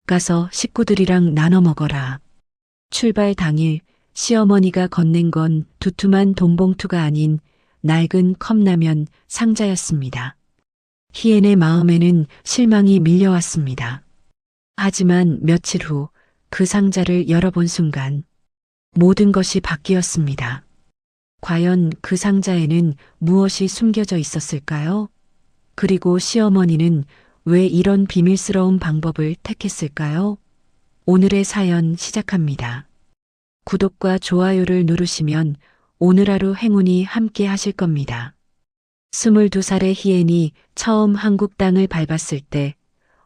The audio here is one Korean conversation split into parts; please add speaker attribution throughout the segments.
Speaker 1: 가서 식구들이랑 나눠 먹어라. 출발 당일 시어머니가 건넨 건 두툼한 돈봉투가 아닌 낡은 컵라면 상자였습니다. 희엔의 마음에는 실망이 밀려왔습니다. 하지만 며칠 후 그 상자를 열어본 순간 모든 것이 바뀌었습니다. 과연 그 상자에는 무엇이 숨겨져 있었을까요? 그리고 시어머니는 왜 이런 비밀스러운 방법을 택했을까요? 오늘의 사연 시작합니다. 구독과 좋아요를 누르시면 오늘 하루 행운이 함께 하실 겁니다. 22살의 희엔이 처음 한국 땅을 밟았을 때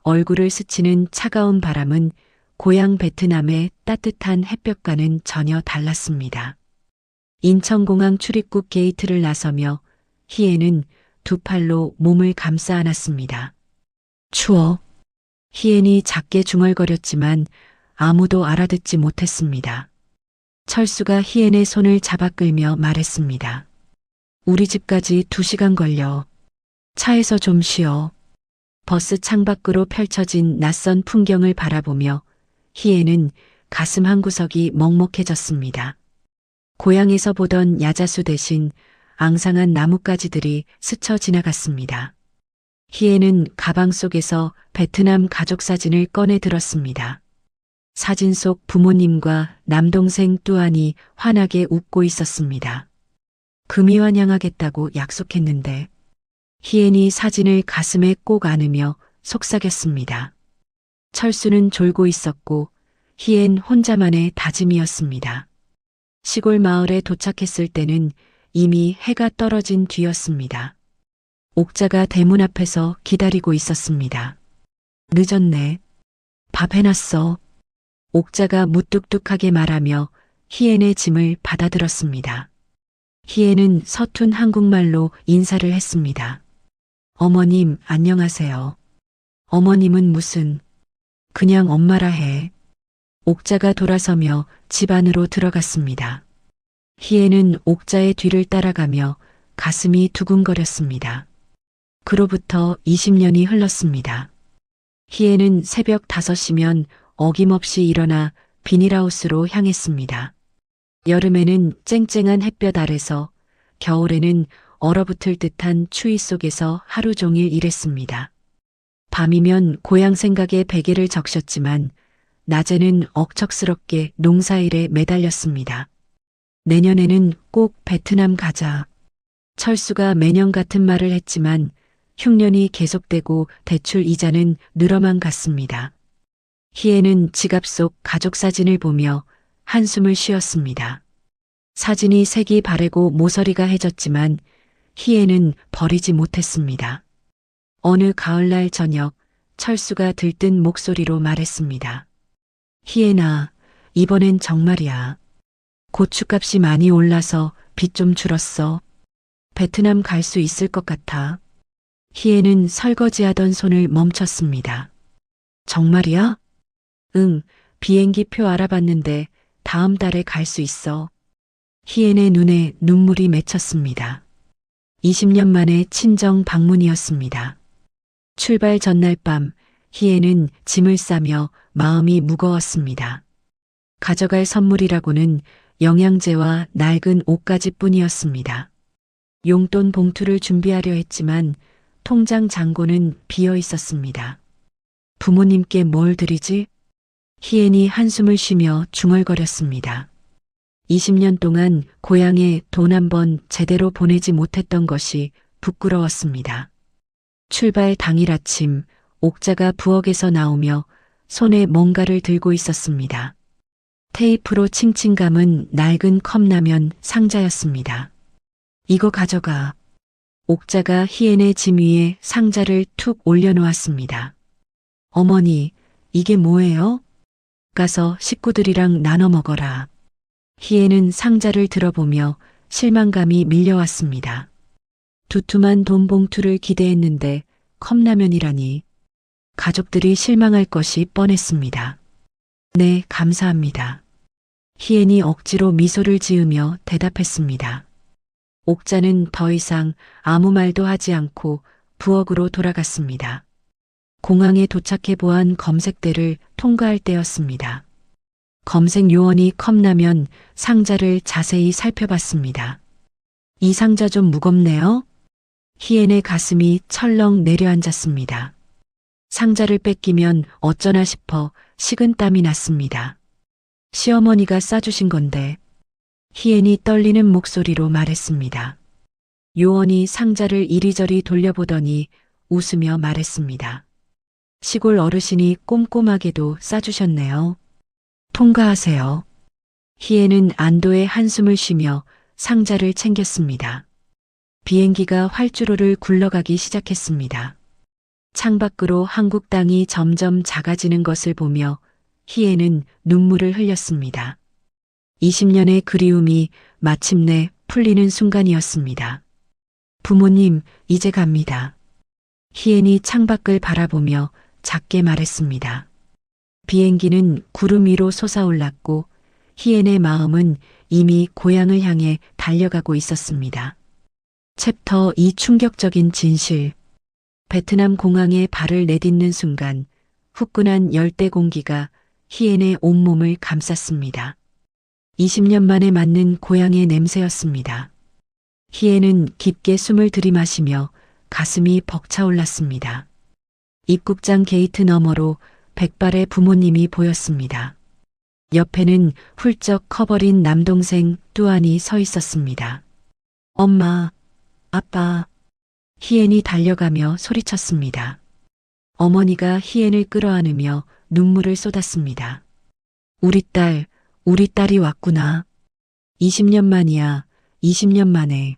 Speaker 1: 얼굴을 스치는 차가운 바람은 고향 베트남의 따뜻한 햇볕과는 전혀 달랐습니다. 인천공항 출입국 게이트를 나서며 희엔은 두 팔로 몸을 감싸 안았습니다. 추워. 희엔이 작게 중얼거렸지만 아무도 알아듣지 못했습니다. 철수가 희엔의 손을 잡아 끌며 말했습니다. 우리 집까지 2시간 걸려. 차에서 좀 쉬어. 버스 창밖으로 펼쳐진 낯선 풍경을 바라보며 희엔은 가슴 한구석이 먹먹해졌습니다. 고향에서 보던 야자수 대신 앙상한 나뭇가지들이 스쳐 지나갔습니다. 희엔은 가방 속에서 베트남 가족 사진을 꺼내 들었습니다. 사진 속 부모님과 남동생 뚜안이 환하게 웃고 있었습니다. 금이 환영하겠다고 약속했는데 희엔이 사진을 가슴에 꼭 안으며 속삭였습니다. 철수는 졸고 있었고 희엔 혼자만의 다짐이었습니다. 시골 마을에 도착했을 때는 이미 해가 떨어진 뒤였습니다. 옥자가 대문 앞에서 기다리고 있었습니다. 늦었네. 밥 해놨어. 옥자가 무뚝뚝하게 말하며 희엔의 짐을 받아들었습니다. 희엔은 서툰 한국말로 인사를 했습니다. 어머님, 안녕하세요. 어머님은 무슨, 그냥 엄마라 해. 옥자가 돌아서며 집 안으로 들어갔습니다. 희엔은 옥자의 뒤를 따라가며 가슴이 두근거렸습니다. 그로부터 20년이 흘렀습니다. 희엔은 새벽 5시면 어김없이 일어나 비닐하우스로 향했습니다. 여름에는 쨍쨍한 햇볕 아래서, 겨울에는 얼어붙을 듯한 추위 속에서 하루 종일 일했습니다. 밤이면 고향 생각에 베개를 적셨지만 낮에는 억척스럽게 농사일에 매달렸습니다. 내년에는 꼭 베트남 가자. 철수가 매년 같은 말을 했지만 흉년이 계속되고 대출 이자는 늘어만 갔습니다. 희애는 지갑 속 가족 사진을 보며 한숨을 쉬었습니다. 사진이 색이 바래고 모서리가 해졌지만 희애는 버리지 못했습니다. 어느 가을날 저녁 철수가 들뜬 목소리로 말했습니다. 희애나, 이번엔 정말이야. 고추값이 많이 올라서 빚 좀 줄었어. 베트남 갈 수 있을 것 같아. 희애는 설거지하던 손을 멈췄습니다. 정말이야? 응, 비행기 표 알아봤는데 다음 달에 갈 수 있어. 희애의 눈에 눈물이 맺혔습니다. 20년 만에 친정 방문이었습니다. 출발 전날 밤 희애는 짐을 싸며 마음이 무거웠습니다. 가져갈 선물이라고는 영양제와 낡은 옷가지 뿐이었습니다. 용돈 봉투를 준비하려 했지만 통장 잔고는 비어 있었습니다. 부모님께 뭘 드리지? 희엔이 한숨을 쉬며 중얼거렸습니다. 20년 동안 고향에 돈 한 번 제대로 보내지 못했던 것이 부끄러웠습니다. 출발 당일 아침 옥자가 부엌에서 나오며 손에 뭔가를 들고 있었습니다. 테이프로 칭칭 감은 낡은 컵라면 상자였습니다. 이거 가져가. 옥자가 희엔의 짐 위에 상자를 툭 올려놓았습니다. 어머니, 이게 뭐예요? 가서 식구들이랑 나눠 먹어라. 희애는 상자를 들어보며 실망감이 밀려왔습니다. 두툼한 돈 봉투를 기대했는데 컵라면이라니. 가족들이 실망할 것이 뻔했습니다. 네, 감사합니다. 희엔이 억지로 미소를 지으며 대답했습니다. 옥자는 더 이상 아무 말도 하지 않고 부엌으로 돌아갔습니다. 공항에 도착해 보안 검색대를 통과할 때였습니다. 검색 요원이 컵라면 상자를 자세히 살펴봤습니다. 이 상자 좀 무겁네요. 희엔의 가슴이 철렁 내려앉았습니다. 상자를 뺏기면 어쩌나 싶어 식은땀이 났습니다. 시어머니가 싸주신 건데. 희엔이 떨리는 목소리로 말했습니다. 요원이 상자를 이리저리 돌려보더니 웃으며 말했습니다. 시골 어르신이 꼼꼼하게도 싸주셨네요. 통과하세요. 희애는 안도의 한숨을 쉬며 상자를 챙겼습니다. 비행기가 활주로를 굴러가기 시작했습니다. 창밖으로 한국 땅이 점점 작아지는 것을 보며 희애는 눈물을 흘렸습니다. 20년의 그리움이 마침내 풀리는 순간이었습니다. 부모님, 이제 갑니다. 희엔이 창밖을 바라보며 작게 말했습니다. 비행기는 구름 위로 솟아올랐고 희엔의 마음은 이미 고향을 향해 달려가고 있었습니다. 챕터 2 충격적인 진실. 베트남 공항에 발을 내딛는 순간 후끈한 열대 공기가 희엔의 온몸을 감쌌습니다. 20년 만에 맡는 고향의 냄새였습니다. 희애는 깊게 숨을 들이마시며 가슴이 벅차올랐습니다. 입국장 게이트 너머로 백발의 부모님이 보였습니다. 옆에는 훌쩍 커버린 남동생 뚜안이 서 있었습니다. 엄마, 아빠. 희엔이 달려가며 소리쳤습니다. 어머니가 희엔을 끌어안으며 눈물을 쏟았습니다. 우리 딸이 왔구나. 20년 만이야, 20년 만에.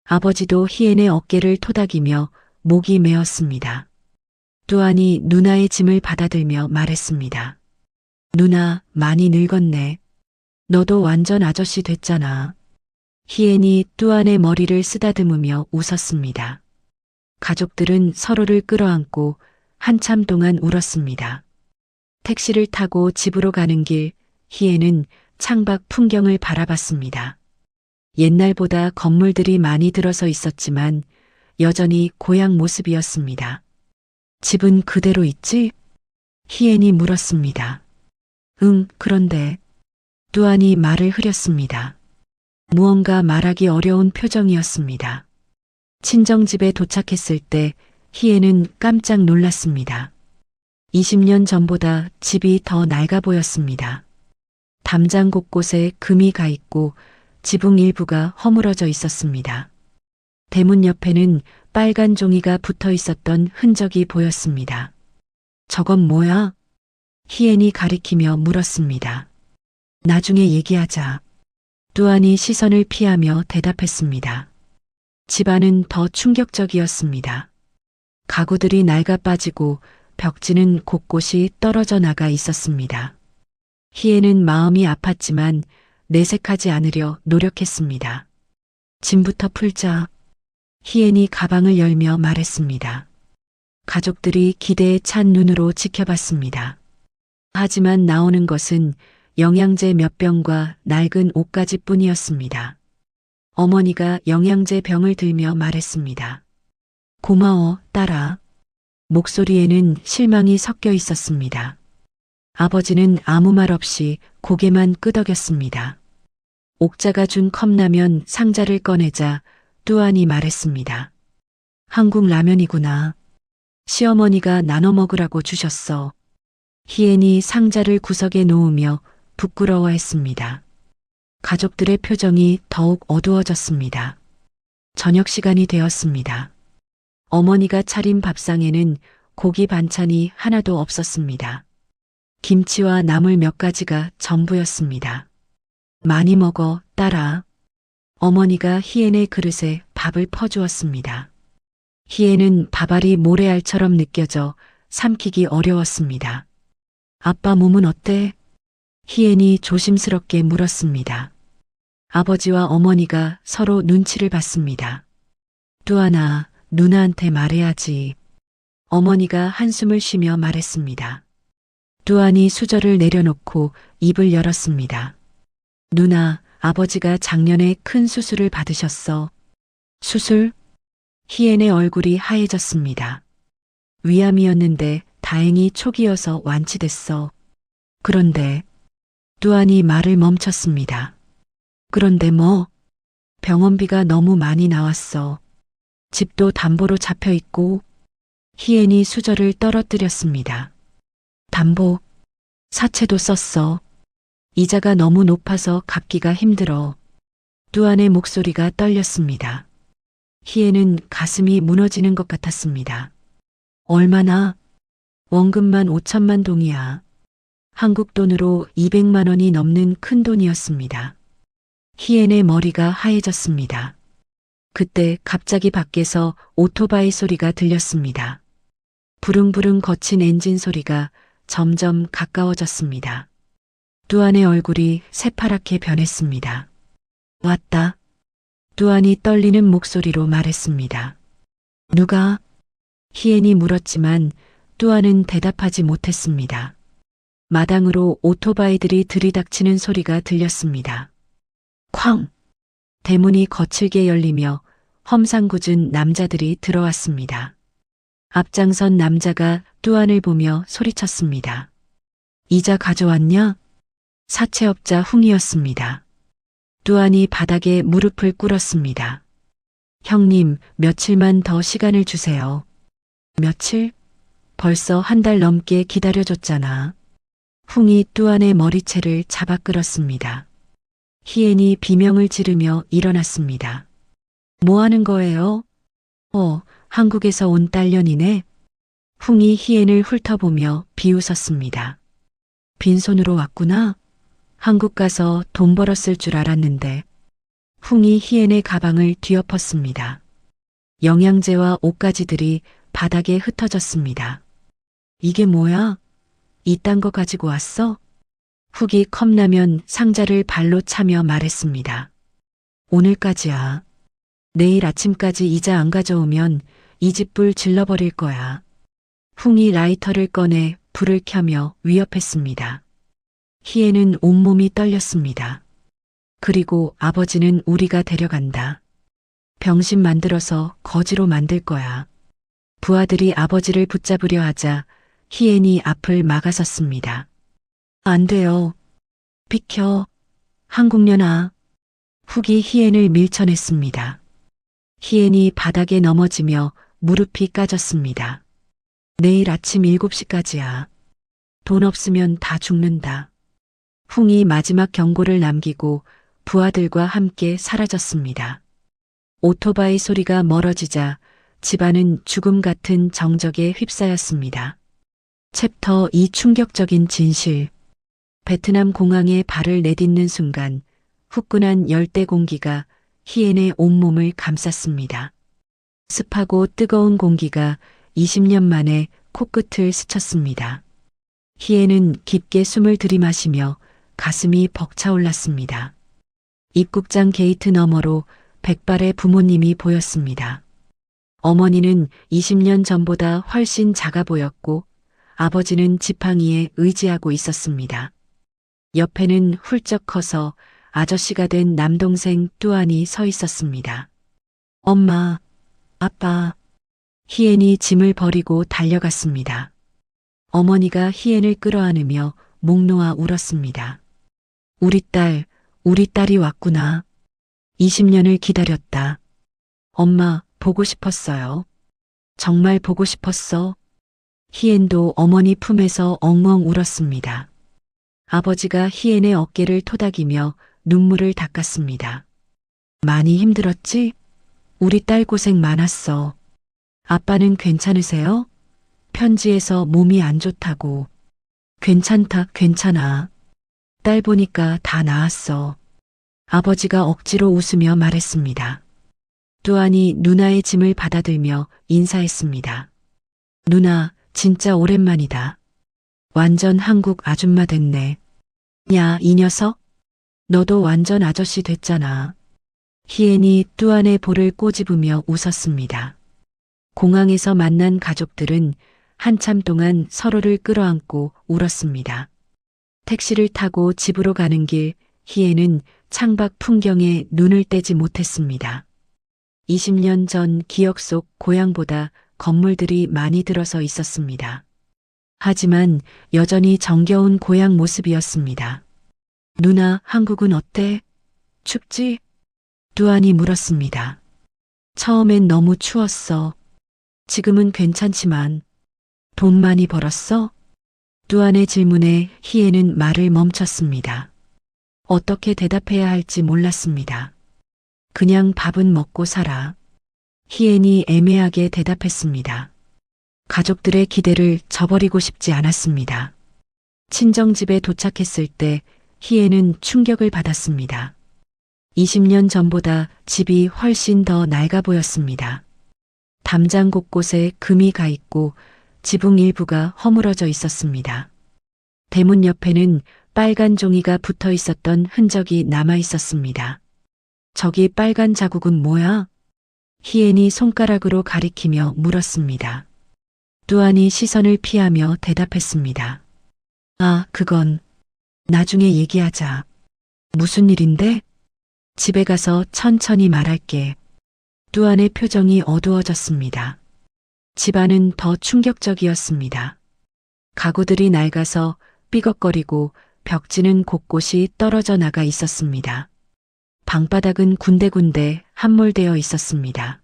Speaker 1: 아버지도 희엔의 어깨를 토닥이며 목이 메었습니다. 뚜안이 누나의 짐을 받아들며 말했습니다. 누나, 많이 늙었네. 너도 완전 아저씨 됐잖아. 희엔이 뚜안의 머리를 쓰다듬으며 웃었습니다. 가족들은 서로를 끌어안고 한참 동안 울었습니다. 택시를 타고 집으로 가는 길, 희애는 창밖 풍경을 바라봤습니다. 옛날보다 건물들이 많이 들어서 있었지만 여전히 고향 모습이었습니다. 집은 그대로 있지? 희엔이 물었습니다. 응, 그런데. 뚜안이 말을 흐렸습니다. 무언가 말하기 어려운 표정이었습니다. 친정집에 도착했을 때 희애는 깜짝 놀랐습니다. 20년 전보다 집이 더 낡아 보였습니다. 담장 곳곳에 금이 가 있고 지붕 일부가 허물어져 있었습니다. 대문 옆에는 빨간 종이가 붙어 있었던 흔적이 보였습니다. 저건 뭐야? 희엔이 가리키며 물었습니다. 나중에 얘기하자. 뚜안이 시선을 피하며 대답했습니다. 집안은 더 충격적이었습니다. 가구들이 낡아 빠지고 벽지는 곳곳이 떨어져 나가 있었습니다. 희애는 마음이 아팠지만 내색하지 않으려 노력했습니다. 짐부터 풀자. 희애이 가방을 열며 말했습니다. 가족들이 기대에 찬 눈으로 지켜봤습니다. 하지만 나오는 것은 영양제 몇 병과 낡은 옷가지 뿐이었습니다. 어머니가 영양제 병을 들며 말했습니다. 고마워, 딸아. 목소리에는 실망이 섞여 있었습니다. 아버지는 아무 말 없이 고개만 끄덕였습니다. 옥자가 준 컵라면 상자를 꺼내자 뚜안이 말했습니다. 한국 라면이구나. 시어머니가 나눠 먹으라고 주셨어. 희엔이 상자를 구석에 놓으며 부끄러워했습니다. 가족들의 표정이 더욱 어두워졌습니다. 저녁 시간이 되었습니다. 어머니가 차린 밥상에는 고기 반찬이 하나도 없었습니다. 김치와 나물 몇 가지가 전부였습니다. 많이 먹어, 딸아. 어머니가 희엔의 그릇에 밥을 퍼주었습니다. 희엔은 밥알이 모래알처럼 느껴져 삼키기 어려웠습니다. 아빠 몸은 어때? 희엔이 조심스럽게 물었습니다. 아버지와 어머니가 서로 눈치를 봤습니다. 뚜안아, 누나한테 말해야지. 어머니가 한숨을 쉬며 말했습니다. 뚜안이 수저를 내려놓고 입을 열었습니다. 누나, 아버지가 작년에 큰 수술을 받으셨어. 수술? 희엔의 얼굴이 하얘졌습니다. 위암이었는데 다행히 초기여서 완치됐어. 그런데 뚜안이 말을 멈췄습니다. 그런데 뭐? 병원비가 너무 많이 나왔어. 집도 담보로 잡혀 있고. 희엔이 수저를 떨어뜨렸습니다. 담보, 사채도 썼어. 이자가 너무 높아서 갚기가 힘들어. 뚜안의 목소리가 떨렸습니다. 희애는 가슴이 무너지는 것 같았습니다. 얼마나? 원금만 5천만 동이야. 한국 돈으로 200만 원이 넘는 큰 돈이었습니다. 희엔의 머리가 하얘졌습니다. 그때 갑자기 밖에서 오토바이 소리가 들렸습니다. 부릉부릉 거친 엔진 소리가 점점 가까워졌습니다. 뚜안의 얼굴이 새파랗게 변했습니다. 왔다. 뚜안이 떨리는 목소리로 말했습니다. 누가? 희엔이 물었지만 뚜안은 대답하지 못했습니다. 마당으로 오토바이들이 들이닥치는 소리가 들렸습니다. 쾅! 대문이 거칠게 열리며 험상궂은 남자들이 들어왔습니다. 앞장선 남자가 뚜안을 보며 소리쳤습니다. 이자 가져왔냐? 사채업자 흥이었습니다. 뚜안이 바닥에 무릎을 꿇었습니다. 형님, 며칠만 더 시간을 주세요. 며칠? 벌써 한 달 넘게 기다려줬잖아. 흥이 뚜안의 머리채를 잡아 끌었습니다. 희엔이 비명을 지르며 일어났습니다. 뭐 하는 거예요? 한국에서 온 딸년이네. 흥이 희엔을 훑어보며 비웃었습니다. 빈손으로 왔구나. 한국 가서 돈 벌었을 줄 알았는데. 흥이 희엔의 가방을 뒤엎었습니다. 영양제와 옷가지들이 바닥에 흩어졌습니다. 이게 뭐야? 이딴 거 가지고 왔어? 훅이 컵라면 상자를 발로 차며 말했습니다. 오늘까지야. 내일 아침까지 이자 안 가져오면 이 집 불 질러버릴 거야. 흥이 라이터를 꺼내 불을 켜며 위협했습니다. 희애는 온몸이 떨렸습니다. 그리고 아버지는 우리가 데려간다. 병신 만들어서 거지로 만들 거야. 부하들이 아버지를 붙잡으려 하자 희엔이 앞을 막아섰습니다. 안 돼요. 비켜. 한국년아. 훅이 희엔을 밀쳐냈습니다. 희엔이 바닥에 넘어지며 무릎이 까졌습니다. 내일 아침 7시까지야. 돈 없으면 다 죽는다. 훅이 마지막 경고를 남기고 부하들과 함께 사라졌습니다. 오토바이 소리가 멀어지자 집안은 죽음 같은 정적에 휩싸였습니다. 챕터 2 충격적인 진실. 베트남 공항에 발을 내딛는 순간 후끈한 열대 공기가 희엔의 온몸을 감쌌습니다. 습하고 뜨거운 공기가 20년 만에 코끝을 스쳤습니다. 희엔은 깊게 숨을 들이마시며 가슴이 벅차올랐습니다. 입국장 게이트 너머로 백발의 부모님이 보였습니다. 어머니는 20년 전보다 훨씬 작아 보였고 아버지는 지팡이에 의지하고 있었습니다. 옆에는 훌쩍 커서 아저씨가 된 남동생 뚜안이 서 있었습니다. 엄마, 아빠. 희엔이 짐을 버리고 달려갔습니다. 어머니가 희엔을 끌어안으며 목 놓아 울었습니다. 우리 딸이 왔구나. 20년을 기다렸다. 엄마, 보고 싶었어요. 정말 보고 싶었어. 희엔도 어머니 품에서 엉엉 울었습니다. 아버지가 희엔의 어깨를 토닥이며 눈물을 닦았습니다. 많이 힘들었지? 우리 딸 고생 많았어. 아빠는 괜찮으세요? 편지에서 몸이 안 좋다고. 괜찮아. 딸 보니까 다 나았어. 아버지가 억지로 웃으며 말했습니다. 뚜안이 누나의 짐을 받아들며 인사했습니다. 누나, 진짜 오랜만이다. 완전 한국 아줌마 됐네. 야, 이 녀석? 너도 완전 아저씨 됐잖아. 희엔이 뚜안의 볼을 꼬집으며 웃었습니다. 공항에서 만난 가족들은 한참 동안 서로를 끌어안고 울었습니다. 택시를 타고 집으로 가는 길 희엔은 창밖 풍경에 눈을 떼지 못했습니다. 20년 전 기억 속 고향보다 건물들이 많이 들어서 있었습니다. 하지만 여전히 정겨운 고향 모습이었습니다. 누나, 한국은 어때? 춥지? 두안이 물었습니다. 처음엔 너무 추웠어. 지금은 괜찮지만 돈 많이 벌었어? 두안의 질문에 희애는 말을 멈췄습니다. 어떻게 대답해야 할지 몰랐습니다. 그냥 밥은 먹고 살아. 희애는 애매하게 대답했습니다. 가족들의 기대를 저버리고 싶지 않았습니다. 친정집에 도착했을 때 희애는 충격을 받았습니다. 20년 전보다 집이 훨씬 더 낡아 보였습니다. 담장 곳곳에 금이 가 있고 지붕 일부가 허물어져 있었습니다. 대문 옆에는 빨간 종이가 붙어 있었던 흔적이 남아 있었습니다. 저기 빨간 자국은 뭐야? 희애는 손가락으로 가리키며 물었습니다. 두안이 시선을 피하며 대답했습니다. 아, 그건 나중에 얘기하자. 무슨 일인데? 집에 가서 천천히 말할게. 두안의 표정이 어두워졌습니다. 집안은 더 충격적이었습니다. 가구들이 낡아서 삐걱거리고 벽지는 곳곳이 떨어져 나가 있었습니다. 방바닥은 군데군데 함몰되어 있었습니다.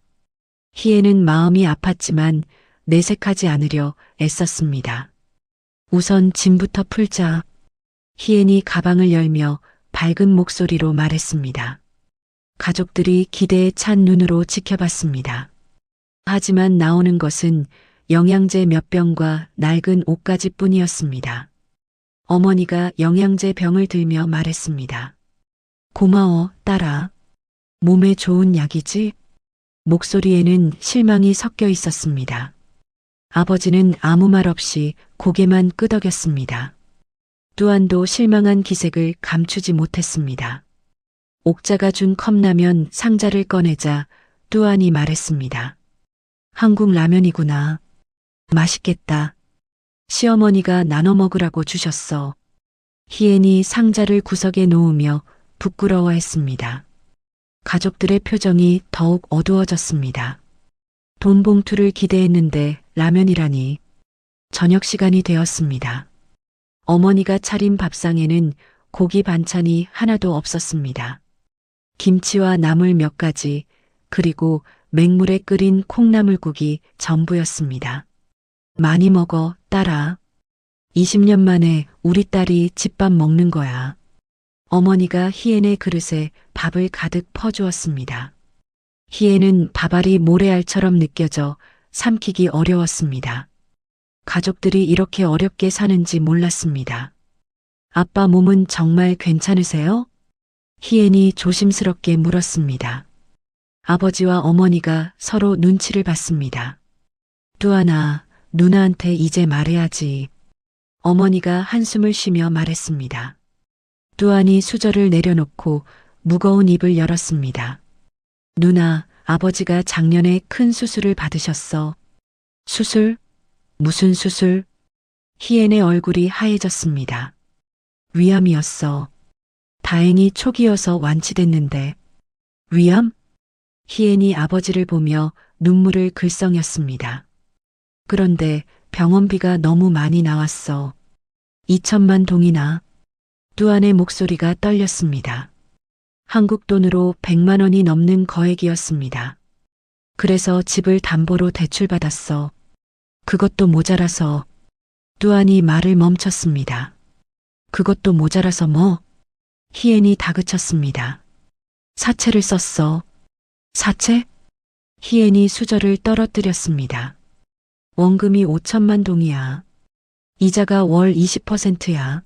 Speaker 1: 희애는 마음이 아팠지만 내색하지 않으려 애썼습니다. 우선 짐부터 풀자. 희애는 가방을 열며 밝은 목소리로 말했습니다. 가족들이 기대에 찬 눈으로 지켜봤습니다. 하지만 나오는 것은 영양제 몇 병과 낡은 옷가지 뿐이었습니다. 어머니가 영양제 병을 들며 말했습니다. 고마워, 딸아. 몸에 좋은 약이지? 목소리에는 실망이 섞여 있었습니다. 아버지는 아무 말 없이 고개만 끄덕였습니다. 두안도 실망한 기색을 감추지 못했습니다. 옥자가 준 컵라면 상자를 꺼내자 두안이 말했습니다. 한국 라면이구나. 맛있겠다. 시어머니가 나눠 먹으라고 주셨어. 희애는 상자를 구석에 놓으며 부끄러워했습니다. 가족들의 표정이 더욱 어두워졌습니다. 돈 봉투를 기대했는데 라면이라니. 저녁 시간이 되었습니다. 어머니가 차린 밥상에는 고기 반찬이 하나도 없었습니다. 김치와 나물 몇 가지, 그리고 맹물에 끓인 콩나물국이 전부였습니다. 많이 먹어, 딸아. 20년 만에 우리 딸이 집밥 먹는 거야. 어머니가 희애네 그릇에 밥을 가득 퍼주었습니다. 희애는 밥알이 모래알처럼 느껴져 삼키기 어려웠습니다. 가족들이 이렇게 어렵게 사는지 몰랐습니다. 아빠 몸은 정말 괜찮으세요? 희애는 조심스럽게 물었습니다. 아버지와 어머니가 서로 눈치를 봤습니다. 두안아, 누나한테 이제 말해야지. 어머니가 한숨을 쉬며 말했습니다. 두안이 수저를 내려놓고 무거운 입을 열었습니다. 누나, 아버지가 작년에 큰 수술을 받으셨어. 수술? 무슨 수술? 희애네 얼굴이 하얘졌습니다. 위암이었어. 다행히 초기여서 완치됐는데. 위암? 희애는 아버지를 보며 눈물을 글썽였습니다. 그런데 병원비가 너무 많이 나왔어. 2천만 동이나. 두안의 목소리가 떨렸습니다. 한국 돈으로 100만 원이 넘는 거액이었습니다. 그래서 집을 담보로 대출받았어. 그것도 모자라서. 두안이 말을 멈췄습니다. 그것도 모자라서 뭐? 희애는 다그쳤습니다. 사채를 썼어. 사채? 희애는 수저를 떨어뜨렸습니다. 원금이 5천만 동이야. 이자가 월 20%야.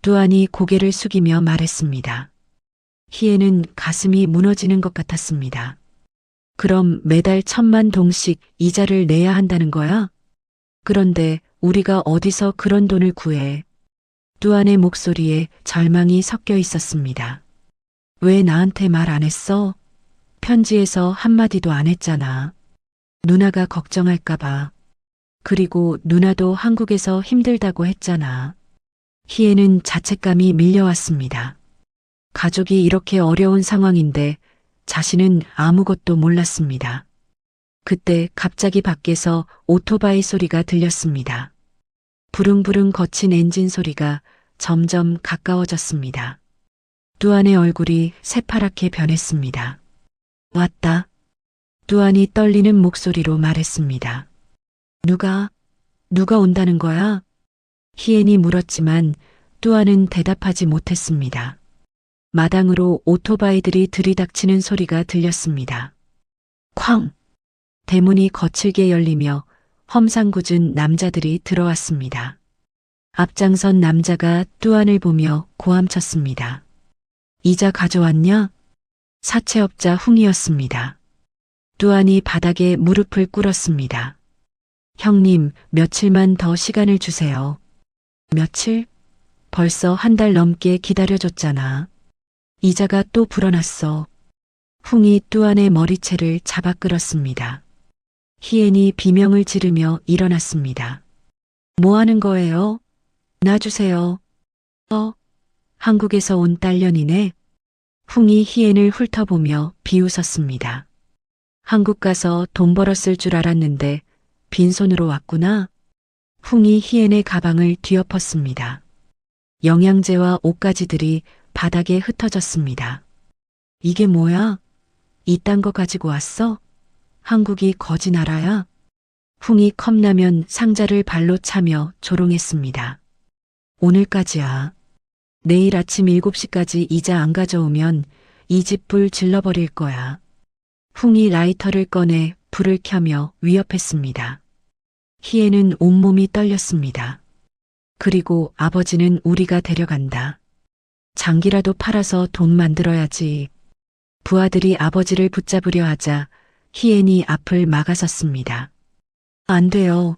Speaker 1: 두안이 고개를 숙이며 말했습니다. 희애는 가슴이 무너지는 것 같았습니다. 그럼 매달 1,000만 동씩 이자를 내야 한다는 거야? 그런데 우리가 어디서 그런 돈을 구해? 두안의 목소리에 절망이 섞여 있었습니다. 왜 나한테 말 안 했어? 편지에서 한마디도 안 했잖아. 누나가 걱정할까봐. 그리고 누나도 한국에서 힘들다고 했잖아. 희애는 자책감이 밀려왔습니다. 가족이 이렇게 어려운 상황인데 자신은 아무것도 몰랐습니다. 그때 갑자기 밖에서 오토바이 소리가 들렸습니다. 부릉부릉 거친 엔진 소리가 점점 가까워졌습니다. 뚜안의 얼굴이 새파랗게 변했습니다. 왔다. 뚜안이 떨리는 목소리로 말했습니다. 누가 온다는 거야? 희엔이 물었지만 뚜안은 대답하지 못했습니다. 마당으로 오토바이들이 들이닥치는 소리가 들렸습니다. 쾅! 대문이 거칠게 열리며 험상궂은 남자들이 들어왔습니다. 앞장선 남자가 뚜안을 보며 고함쳤습니다. 이자 가져왔냐? 사채업자 흥이었습니다. 뚜안이 바닥에 무릎을 꿇었습니다. 형님, 며칠만 더 시간을 주세요. 며칠? 벌써 한 달 넘게 기다려줬잖아. 이자가 또 불어났어. 흥이 뚜안의 머리채를 잡아 끌었습니다. 희엔이 비명을 지르며 일어났습니다. 뭐 하는 거예요? 놔주세요. 한국에서 온 딸년이네. 흥이 희엔을 훑어보며 비웃었습니다. 한국 가서 돈 벌었을 줄 알았는데 빈손으로 왔구나. 흥이 희엔의 가방을 뒤엎었습니다. 영양제와 옷가지들이 바닥에 흩어졌습니다. 이게 뭐야? 이딴 거 가지고 왔어? 한국이 거지 나라야? 흥이 컵라면 상자를 발로 차며 조롱했습니다. 오늘까지야. 내일 아침 7시까지 이자 안 가져오면 이 집 불 질러버릴 거야. 흥이 라이터를 꺼내 불을 켜며 위협했습니다. 희애는 온몸이 떨렸습니다. 그리고 아버지는 우리가 데려간다. 장기라도 팔아서 돈 만들어야지. 부하들이 아버지를 붙잡으려 하자 희엔이 앞을 막아섰습니다. 안 돼요.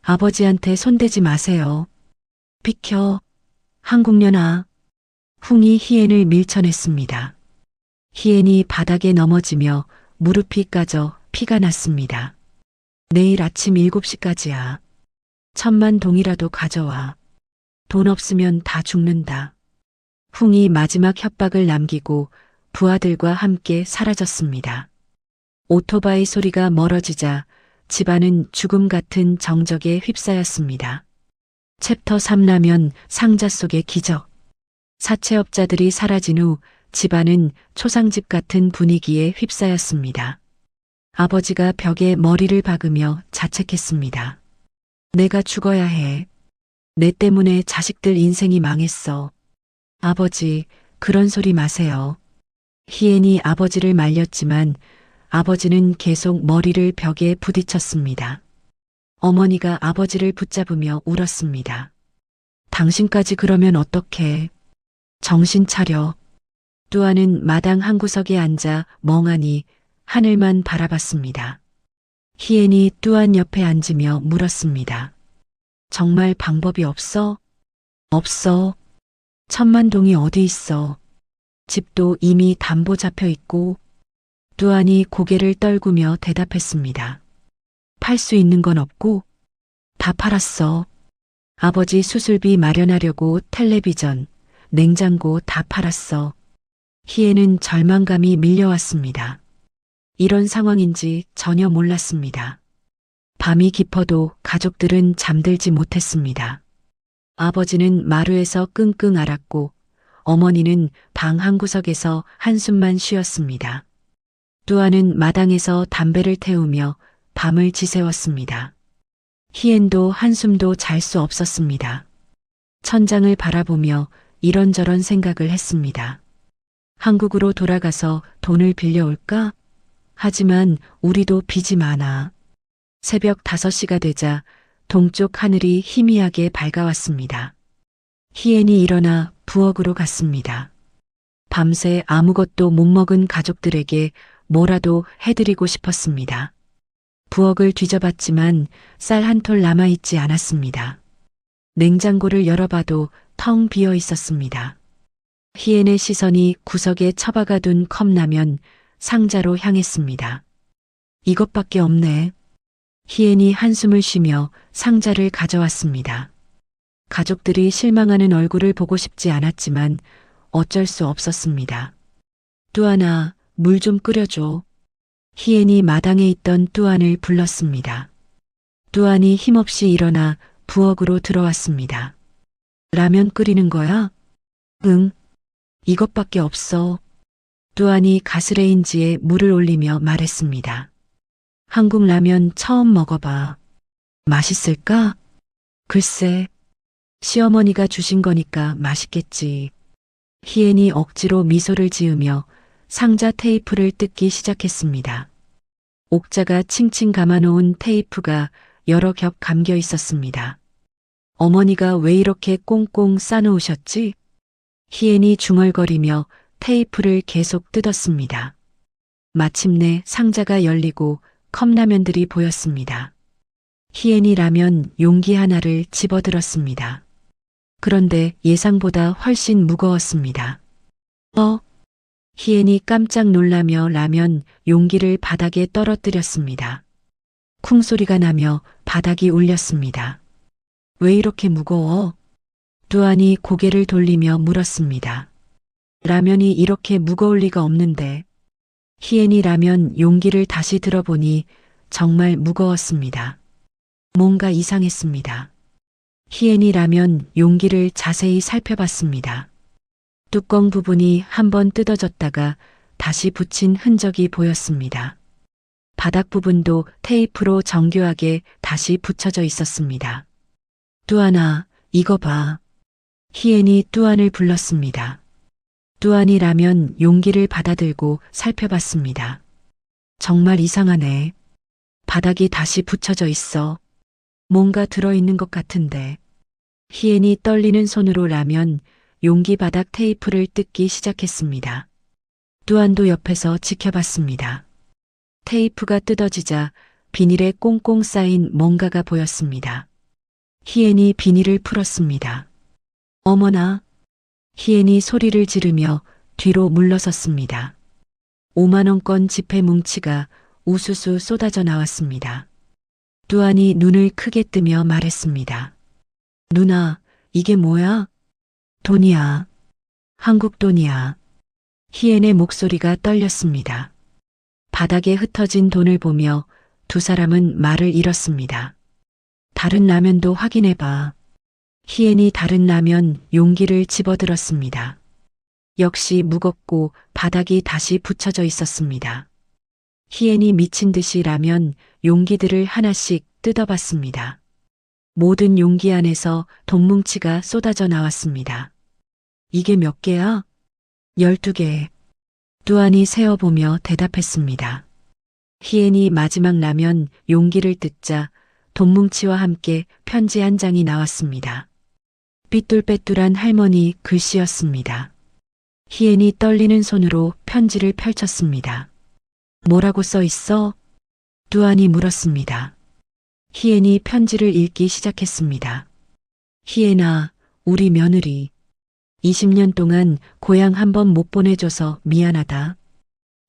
Speaker 1: 아버지한테 손대지 마세요. 비켜. 한국년아. 흥이 희엔을 밀쳐냈습니다. 희엔이 바닥에 넘어지며 무릎이 까져 피가 났습니다. 내일 아침 7시까지야. 1000만 동이라도 가져와. 돈 없으면 다 죽는다. 흥이 마지막 협박을 남기고 부하들과 함께 사라졌습니다. 오토바이 소리가 멀어지자 집안은 죽음 같은 정적에 휩싸였습니다. 챕터 3라면 상자 속의 기적. 사채업자들이 사라진 후 집안은 초상집 같은 분위기에 휩싸였습니다. 아버지가 벽에 머리를 박으며 자책했습니다. 내가 죽어야 해. 내 때문에 자식들 인생이 망했어. 아버지, 그런 소리 마세요. 희엔이 아버지를 말렸지만 아버지는 계속 머리를 벽에 부딪혔습니다. 어머니가 아버지를 붙잡으며 울었습니다. 당신까지 그러면 어떡해. 정신 차려. 뚜아는 마당 한 구석에 앉아 멍하니 하늘만 바라봤습니다. 희엔이 뚜안 옆에 앉으며 물었습니다. 정말 방법이 없어? 없어. 1000만 동이 어디 있어. 집도 이미 담보 잡혀 있고. 뚜안이 고개를 떨구며 대답했습니다. 팔 수 있는 건 없고 다 팔았어. 아버지 수술비 마련하려고 텔레비전, 냉장고 다 팔았어. 희애는 절망감이 밀려왔습니다. 이런 상황인지 전혀 몰랐습니다. 밤이 깊어도 가족들은 잠들지 못했습니다. 아버지는 마루에서 끙끙 앓았고 어머니는 방 한 구석에서 한숨만 쉬었습니다. 뚜아는 마당에서 담배를 태우며 밤을 지새웠습니다. 희엔도 한숨도 잘 수 없었습니다. 천장을 바라보며 이런저런 생각을 했습니다. 한국으로 돌아가서 돈을 빌려올까? 하지만 우리도 빚이 많아. 새벽 5시가 되자 동쪽 하늘이 희미하게 밝아왔습니다. 희엔이 일어나 부엌으로 갔습니다. 밤새 아무것도 못 먹은 가족들에게 뭐라도 해드리고 싶었습니다. 부엌을 뒤져봤지만 쌀 한 톨 남아있지 않았습니다. 냉장고를 열어봐도 텅 비어 있었습니다. 희엔의 시선이 구석에 처박아둔 컵라면 상자로 향했습니다. 이것밖에 없네. 희엔이 한숨을 쉬며 상자를 가져왔습니다. 가족들이 실망하는 얼굴을 보고 싶지 않았지만 어쩔 수 없었습니다. 뚜아나, 물 좀 끓여줘. 희엔이 마당에 있던 뚜안을 불렀습니다. 뚜안이 힘없이 일어나 부엌으로 들어왔습니다. 라면 끓이는 거야? 응, 이것밖에 없어. 뚜안이 가스레인지에 물을 올리며 말했습니다. 한국 라면 처음 먹어봐. 맛있을까? 글쎄, 시어머니가 주신 거니까 맛있겠지. 희엔이 억지로 미소를 지으며 상자 테이프를 뜯기 시작했습니다. 옥자가 칭칭 감아놓은 테이프가 여러 겹 감겨 있었습니다. 어머니가 왜 이렇게 꽁꽁 싸놓으셨지? 희엔이 중얼거리며 테이프를 계속 뜯었습니다. 마침내 상자가 열리고 컵라면들이 보였습니다. 희엔이 라면 용기 하나를 집어들었습니다. 그런데 예상보다 훨씬 무거웠습니다. 희엔이 깜짝 놀라며 라면 용기를 바닥에 떨어뜨렸습니다. 쿵 소리가 나며 바닥이 울렸습니다. 왜 이렇게 무거워? 뚜안이 고개를 돌리며 물었습니다. 라면이 이렇게 무거울 리가 없는데. 희엔이 라면 용기를 다시 들어보니 정말 무거웠습니다. 뭔가 이상했습니다. 희엔이 라면 용기를 자세히 살펴봤습니다. 뚜껑 부분이 한번 뜯어졌다가 다시 붙인 흔적이 보였습니다. 바닥 부분도 테이프로 정교하게 다시 붙여져 있었습니다. 뚜안아, 이거 봐. 희엔이 뚜안을 불렀습니다. 뚜안이 라면 용기를 받아들고 살펴봤습니다. 정말 이상하네. 바닥이 다시 붙여져 있어. 뭔가 들어있는 것 같은데. 희엔이 떨리는 손으로 라면 용기 바닥 테이프를 뜯기 시작했습니다. 뚜안도 옆에서 지켜봤습니다. 테이프가 뜯어지자 비닐에 꽁꽁 쌓인 뭔가가 보였습니다. 희엔이 비닐을 풀었습니다. 어머나! 희엔이 소리를 지르며 뒤로 물러섰습니다. 5만원권 지폐 뭉치가 우수수 쏟아져 나왔습니다. 뚜안이 눈을 크게 뜨며 말했습니다. 누나, 이게 뭐야? 돈이야. 한국 돈이야. 희엔의 목소리가 떨렸습니다. 바닥에 흩어진 돈을 보며 두 사람은 말을 잃었습니다. 다른 라면도 확인해봐. 희엔이 다른 라면 용기를 집어들었습니다. 역시 무겁고 바닥이 다시 붙여져 있었습니다. 희엔이 미친 듯이 라면 용기들을 하나씩 뜯어봤습니다. 모든 용기 안에서 돈뭉치가 쏟아져 나왔습니다. 이게 몇 개야? 12개. 뚜안이 세어보며 대답했습니다. 희엔이 마지막 라면 용기를 뜯자 돈뭉치와 함께 편지 한 장이 나왔습니다. 삐뚤빼뚤한 할머니 글씨였습니다. 희엔이 떨리는 손으로 편지를 펼쳤습니다. 뭐라고 써 있어? 뚜안이 물었습니다. 희엔이 편지를 읽기 시작했습니다. 희엔아, 우리 며느리. 20년 동안 고향 한 번 못 보내줘서 미안하다.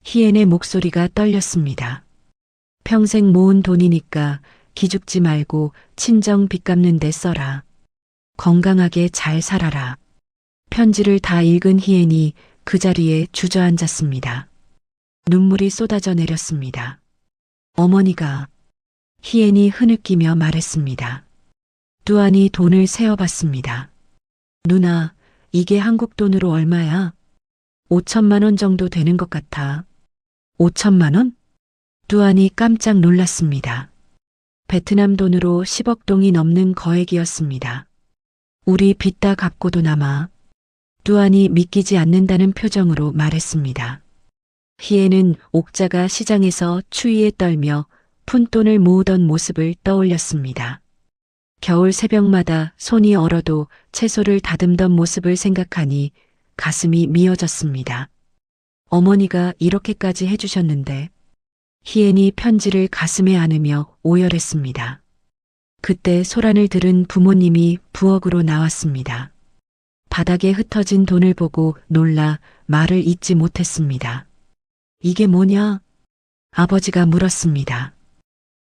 Speaker 1: 희엔의 목소리가 떨렸습니다. 평생 모은 돈이니까 기죽지 말고 친정 빚 갚는 데 써라. 건강하게 잘 살아라. 편지를 다 읽은 희엔이 그 자리에 주저앉았습니다. 눈물이 쏟아져 내렸습니다. 어머니가. 희엔이 흐느끼며 말했습니다. 뚜안이 돈을 세어봤습니다. 누나, 이게 한국 돈으로 얼마야? 5천만 원 정도 되는 것 같아. 5천만 원? 뚜안이 깜짝 놀랐습니다. 베트남 돈으로 10억 동이 넘는 거액이었습니다. 우리 빚 다 갚고도 남아. 뚜안이 믿기지 않는다는 표정으로 말했습니다. 희애는 옥자가 시장에서 추위에 떨며 푼돈을 모으던 모습을 떠올렸습니다. 겨울 새벽마다 손이 얼어도 채소를 다듬던 모습을 생각하니 가슴이 미어졌습니다. 어머니가 이렇게까지 해주셨는데. 희엔이 편지를 가슴에 안으며 오열했습니다. 그때 소란을 들은 부모님이 부엌으로 나왔습니다. 바닥에 흩어진 돈을 보고 놀라 말을 잇지 못했습니다. 이게 뭐냐? 아버지가 물었습니다.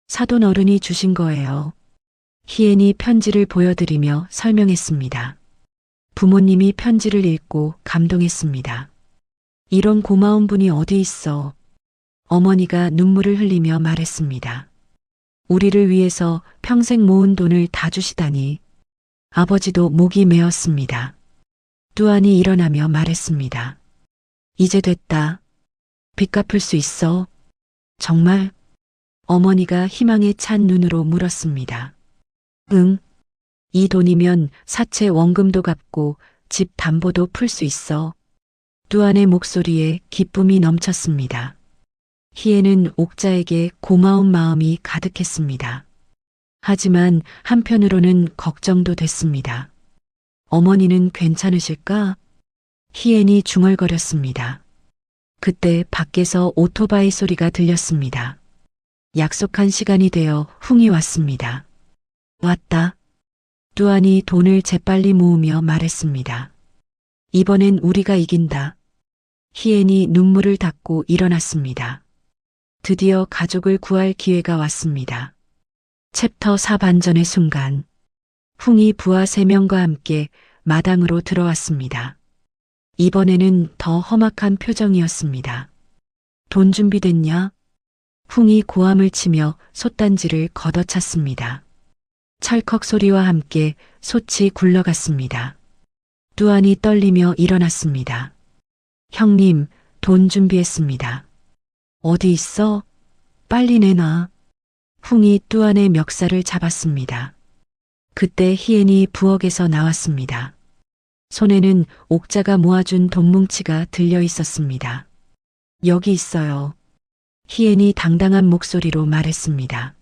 Speaker 1: 사돈 어른이 주신 거예요. 희엔이 편지를 보여드리며 설명했습니다. 부모님이 편지를 읽고 감동했습니다. 이런 고마운 분이 어디 있어. 어머니가 눈물을 흘리며 말했습니다. 우리를 위해서 평생 모은 돈을 다 주시다니. 아버지도 목이 메었습니다. 뚜안이 일어나며 말했습니다. 이제 됐다. 빚 갚을 수 있어. 정말? 어머니가 희망에 찬 눈으로 물었습니다. 응. 이 돈이면 사채 원금도 갚고 집 담보도 풀 수 있어. 뚜안의 목소리에 기쁨이 넘쳤습니다. 희애는 옥자에게 고마운 마음이 가득했습니다. 하지만 한편으로는 걱정도 됐습니다. 어머니는 괜찮으실까? 희애는 중얼거렸습니다. 그때 밖에서 오토바이 소리가 들렸습니다. 약속한 시간이 되어 흥이 왔습니다. 왔다. 뚜안이 돈을 재빨리 모으며 말했습니다. 이번엔 우리가 이긴다. 희애는 눈물을 닦고 일어났습니다. 드디어 가족을 구할 기회가 왔습니다. 챕터 4 반전의 순간. 흥이 부하 3명과 함께 마당으로 들어왔습니다. 이번에는 더 험악한 표정이었습니다. 돈 준비됐냐? 흥이 고함을 치며 솥단지를 걷어찼습니다. 찰컥 소리와 함께 솥이 굴러갔습니다. 뚜안이 떨리며 일어났습니다. 형님, 돈 준비했습니다. 어디 있어? 빨리 내놔. 흥이 뚜안의 멱살을 잡았습니다. 그때 희애는 부엌에서 나왔습니다. 손에는 옥자가 모아준 돈뭉치가 들려 있었습니다. 여기 있어요. 희애는 당당한 목소리로 말했습니다.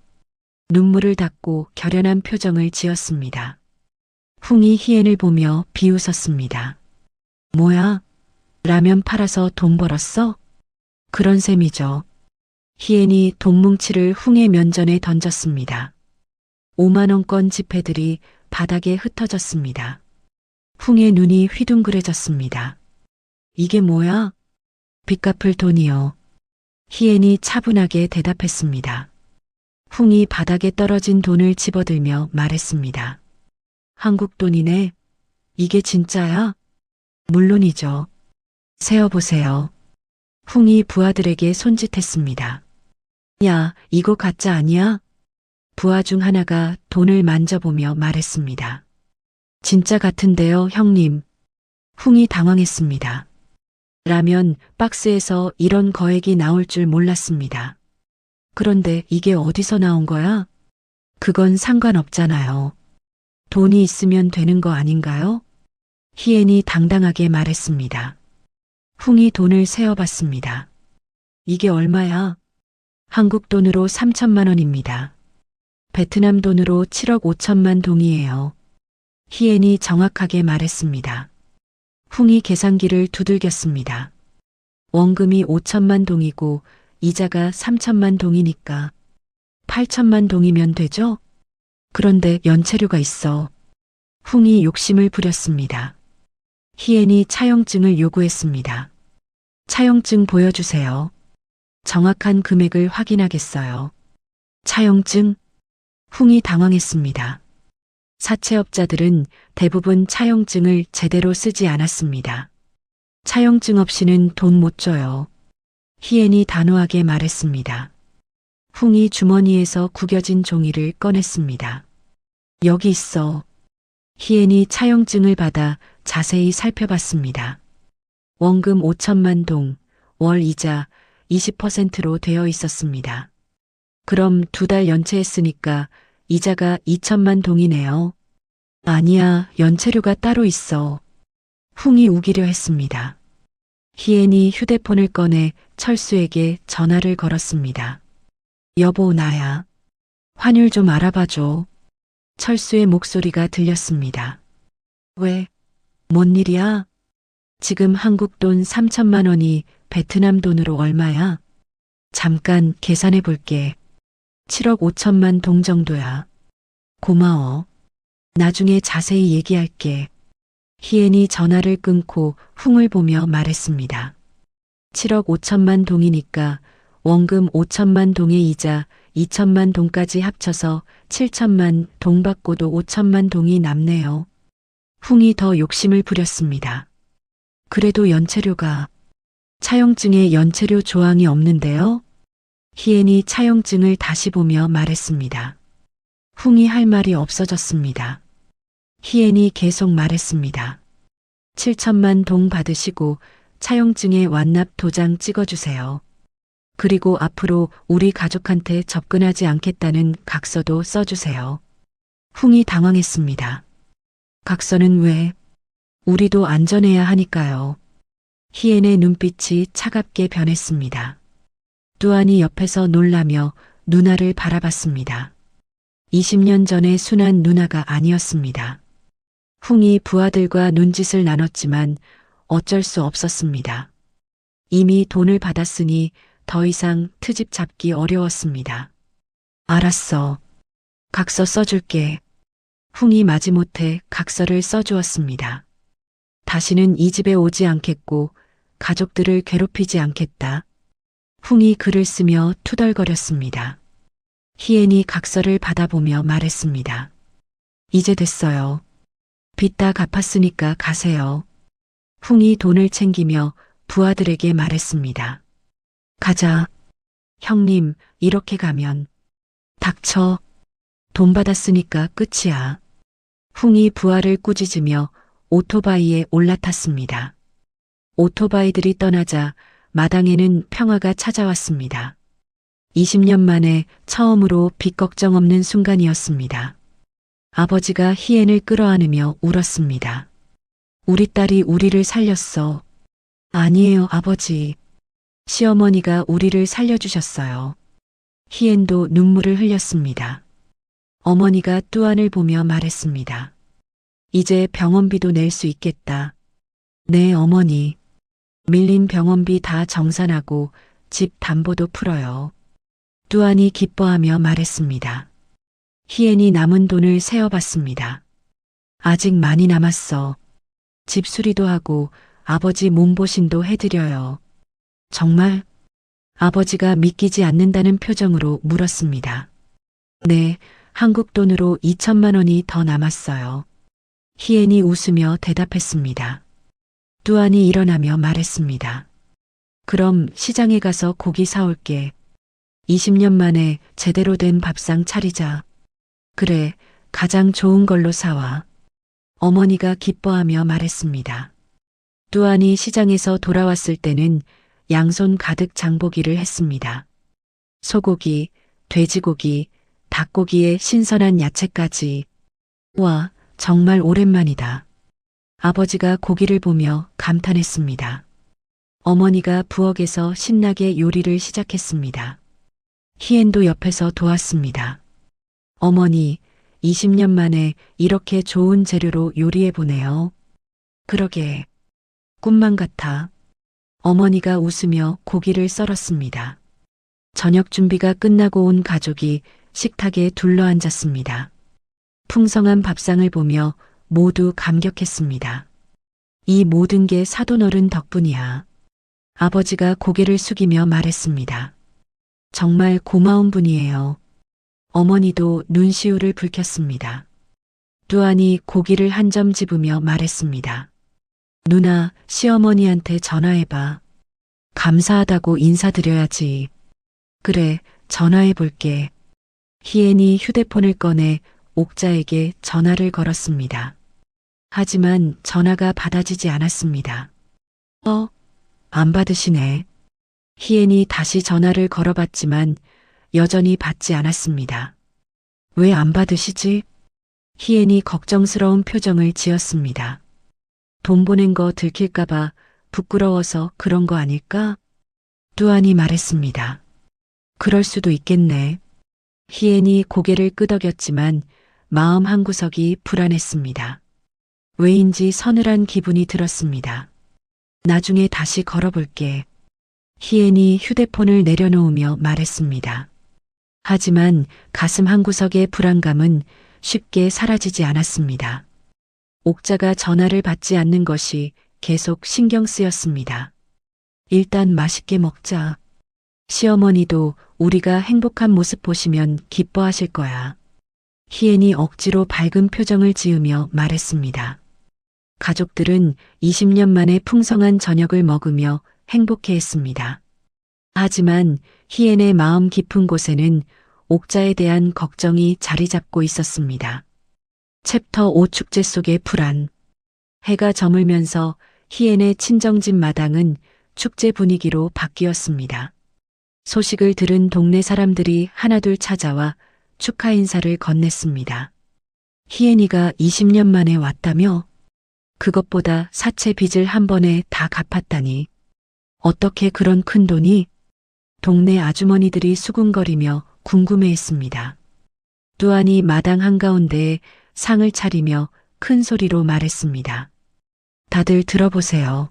Speaker 1: 눈물을 닦고 결연한 표정을 지었습니다. 흥이 희애를 보며 비웃었습니다. 뭐야? 라면 팔아서 돈 벌었어? 그런 셈이죠. 희애는 돈뭉치를 흥의 면전에 던졌습니다. 5만원권 지폐들이 바닥에 흩어졌습니다. 흥의 눈이 휘둥그레졌습니다. 이게 뭐야? 빚 갚을 돈이요. 희애는 차분하게 대답했습니다. 흥이 바닥에 떨어진 돈을 집어들며 말했습니다. 한국 돈이네. 이게 진짜야? 물론이죠. 세어보세요. 흥이 부하들에게 손짓했습니다. 야, 이거 가짜 아니야? 부하 중 하나가 돈을 만져보며 말했습니다. 진짜 같은데요, 형님. 흥이 당황했습니다. 라면 박스에서 이런 거액이 나올 줄 몰랐습니다. 그런데 이게 어디서 나온 거야? 그건 상관없잖아요. 돈이 있으면 되는 거 아닌가요? 희애는 당당하게 말했습니다. 흥이 돈을 세어봤습니다. 이게 얼마야? 한국 돈으로 3천만 원입니다. 베트남 돈으로 7억 5천만 동이에요. 희애는 정확하게 말했습니다. 흥이 계산기를 두들겼습니다. 원금이 5천만 동이고 이자가 3천만 동이니까 8천만 동이면 되죠? 그런데 연체료가 있어. 흥이 욕심을 부렸습니다. 희애는 차용증을 요구했습니다. 차용증 보여주세요. 정확한 금액을 확인하겠어요. 차용증? 흥이 당황했습니다. 사채업자들은 대부분 차용증을 제대로 쓰지 않았습니다. 차용증 없이는 돈 못 줘요. 희애는 단호하게 말했습니다. 흥이 주머니에서 구겨진 종이를 꺼냈습니다. 여기 있어. 희애는 차용증을 받아 자세히 살펴봤습니다. 원금 5천만 동, 월 이자 20%로 되어 있었습니다. 그럼 2달 연체했으니까 이자가 2천만 동이네요. 아니야, 연체료가 따로 있어. 흥이 우기려 했습니다. 희애는 휴대폰을 꺼내 철수에게 전화를 걸었습니다. 여보, 나야. 환율 좀 알아봐줘. 철수의 목소리가 들렸습니다. 왜? 뭔 일이야? 지금 한국 돈 3천만 원이 베트남 돈으로 얼마야? 잠깐 계산해 볼게. 7억 5천만 동 정도야. 고마워. 나중에 자세히 얘기할게. 희애는 전화를 끊고 흥을 보며 말했습니다. 7억 5천만 동이니까 원금 5천만 동의 이자 2천만 동까지 합쳐서 7천만 동 받고도 5천만 동이 남네요. 흥이 더 욕심을 부렸습니다. 그래도 연체료가 차용증에 연체료 조항이 없는데요? 희엔이 차용증을 다시 보며 말했습니다. 흥이 할 말이 없어졌습니다. 희엔이 계속 말했습니다. 7천만 동 받으시고 차용증에 완납 도장 찍어주세요. 그리고 앞으로 우리 가족한테 접근하지 않겠다는 각서도 써주세요. 흥이 당황했습니다. 각서는 왜? 우리도 안전해야 하니까요. 희엔의 눈빛이 차갑게 변했습니다. 뚜안이 옆에서 놀라며 누나를 바라봤습니다. 20년 전의 순한 누나가 아니었습니다. 흥이 부하들과 눈짓을 나눴지만 어쩔 수 없었습니다. 이미 돈을 받았으니 더 이상 트집 잡기 어려웠습니다. 알았어. 각서 써줄게. 흥이 마지못해 각서를 써주었습니다. 다시는 이 집에 오지 않겠고 가족들을 괴롭히지 않겠다. 흥이 글을 쓰며 투덜거렸습니다. 희엔이 각서를 받아보며 말했습니다. 이제 됐어요. 빚 다 갚았으니까 가세요. 흥이 돈을 챙기며 부하들에게 말했습니다. 가자. 형님, 이렇게 가면. 닥쳐. 돈 받았으니까 끝이야. 흥이 부하를 꾸짖으며 오토바이에 올라탔습니다. 오토바이들이 떠나자 마당에는 평화가 찾아왔습니다. 20년 만에 처음으로 빚 걱정 없는 순간이었습니다. 아버지가 희엔을 끌어안으며 울었습니다. 우리 딸이 우리를 살렸어. 아니에요, 아버지. 시어머니가 우리를 살려주셨어요. 희엔도 눈물을 흘렸습니다. 어머니가 뚜안을 보며 말했습니다. 이제 병원비도 낼 수 있겠다. 네, 어머니. 밀린 병원비 다 정산하고 집 담보도 풀어요. 뚜안이 기뻐하며 말했습니다. 희엔이 남은 돈을 세어봤습니다. 아직 많이 남았어. 집 수리도 하고 아버지 몸보신도 해드려요. 정말? 아버지가 믿기지 않는다는 표정으로 물었습니다. 네, 한국 돈으로 2천만 원이 더 남았어요. 희엔이 웃으며 대답했습니다. 뚜안이 일어나며 말했습니다. 그럼 시장에 가서 고기 사올게. 20년 만에 제대로 된 밥상 차리자. 그래, 가장 좋은 걸로 사와. 어머니가 기뻐하며 말했습니다. 뚜안이 시장에서 돌아왔을 때는 양손 가득 장보기를 했습니다. 소고기, 돼지고기, 닭고기에 신선한 야채까지. 와, 정말 오랜만이다. 아버지가 고기를 보며 감탄했습니다. 어머니가 부엌에서 신나게 요리를 시작했습니다. 희엔도 옆에서 도왔습니다. 어머니, 20년 만에 이렇게 좋은 재료로 요리해 보네요. 그러게, 꿈만 같아. 어머니가 웃으며 고기를 썰었습니다. 저녁 준비가 끝나고 온 가족이 식탁에 둘러앉았습니다. 풍성한 밥상을 보며 모두 감격했습니다. 이 모든 게 사돈어른 덕분이야. 아버지가 고개를 숙이며 말했습니다. 정말 고마운 분이에요. 어머니도 눈시울을 붉혔습니다. 뚜안이 고기를 한 점 집으며 말했습니다. 누나, 시어머니한테 전화해봐. 감사하다고 인사드려야지. 그래, 전화해 볼게. 희엔이 휴대폰을 꺼내 옥자에게 전화를 걸었습니다. 하지만 전화가 받아지지 않았습니다. 안 받으시네. 희엔이 다시 전화를 걸어봤지만 여전히 받지 않았습니다. 왜 안 받으시지? 희엔이 걱정스러운 표정을 지었습니다. 돈 보낸 거 들킬까봐 부끄러워서 그런 거 아닐까? 뚜안이 말했습니다. 그럴 수도 있겠네. 희엔이 고개를 끄덕였지만 마음 한구석이 불안했습니다. 왜인지 서늘한 기분이 들었습니다. 나중에 다시 걸어볼게. 희엔이 휴대폰을 내려놓으며 말했습니다. 하지만 가슴 한구석의 불안감은 쉽게 사라지지 않았습니다. 옥자가 전화를 받지 않는 것이 계속 신경 쓰였습니다. 일단 맛있게 먹자. 시어머니도 우리가 행복한 모습 보시면 기뻐하실 거야. 희엔이 억지로 밝은 표정을 지으며 말했습니다. 가족들은 20년 만에 풍성한 저녁을 먹으며 행복해했습니다. 하지만 희엔의 마음 깊은 곳에는 옥자에 대한 걱정이 자리 잡고 있었습니다. 챕터 5 축제 속의 불안. 해가 저물면서 희엔의 친정집 마당은 축제 분위기로 바뀌었습니다. 소식을 들은 동네 사람들이 하나둘 찾아와 축하 인사를 건넸습니다. 희엔이가 20년 만에 왔다며? 그것보다 사채 빚을 한 번에 다 갚았다니. 어떻게 그런 큰 돈이? 동네 아주머니들이 수군거리며 궁금해했습니다. 뚜안이 마당 한가운데에 상을 차리며 큰 소리로 말했습니다. 다들 들어보세요.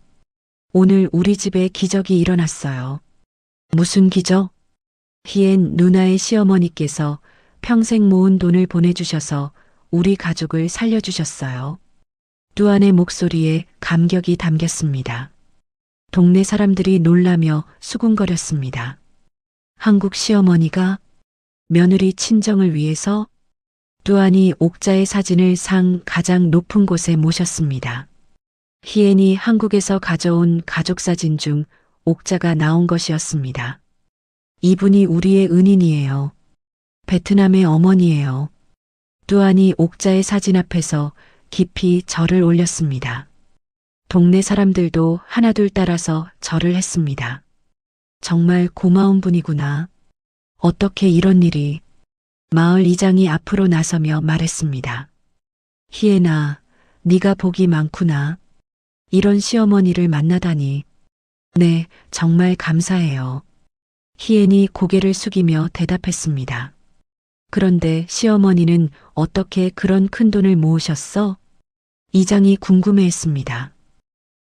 Speaker 1: 오늘 우리 집에 기적이 일어났어요. 무슨 기적? 희엔 누나의 시어머니께서 평생 모은 돈을 보내주셔서 우리 가족을 살려주셨어요. 뚜안의 목소리에 감격이 담겼습니다. 동네 사람들이 놀라며 수군거렸습니다. 한국 시어머니가 며느리 친정을 위해서? 뚜안이 옥자의 사진을 상 가장 높은 곳에 모셨습니다. 희엔이 한국에서 가져온 가족사진 중 옥자가 나온 것이었습니다. 이분이 우리의 은인이에요. 베트남의 어머니예요. 뚜안이 옥자의 사진 앞에서 깊이 절을 올렸습니다. 동네 사람들도 하나둘 따라서 절을 했습니다. 정말 고마운 분이구나. 어떻게 이런 일이. 마을 이장이 앞으로 나서며 말했습니다. 희엔아, 네가 복이 많구나. 이런 시어머니를 만나다니. 네, 정말 감사해요. 희엔이 고개를 숙이며 대답했습니다. 그런데 시어머니는 어떻게 그런 큰 돈을 모으셨어? 이장이 궁금해했습니다.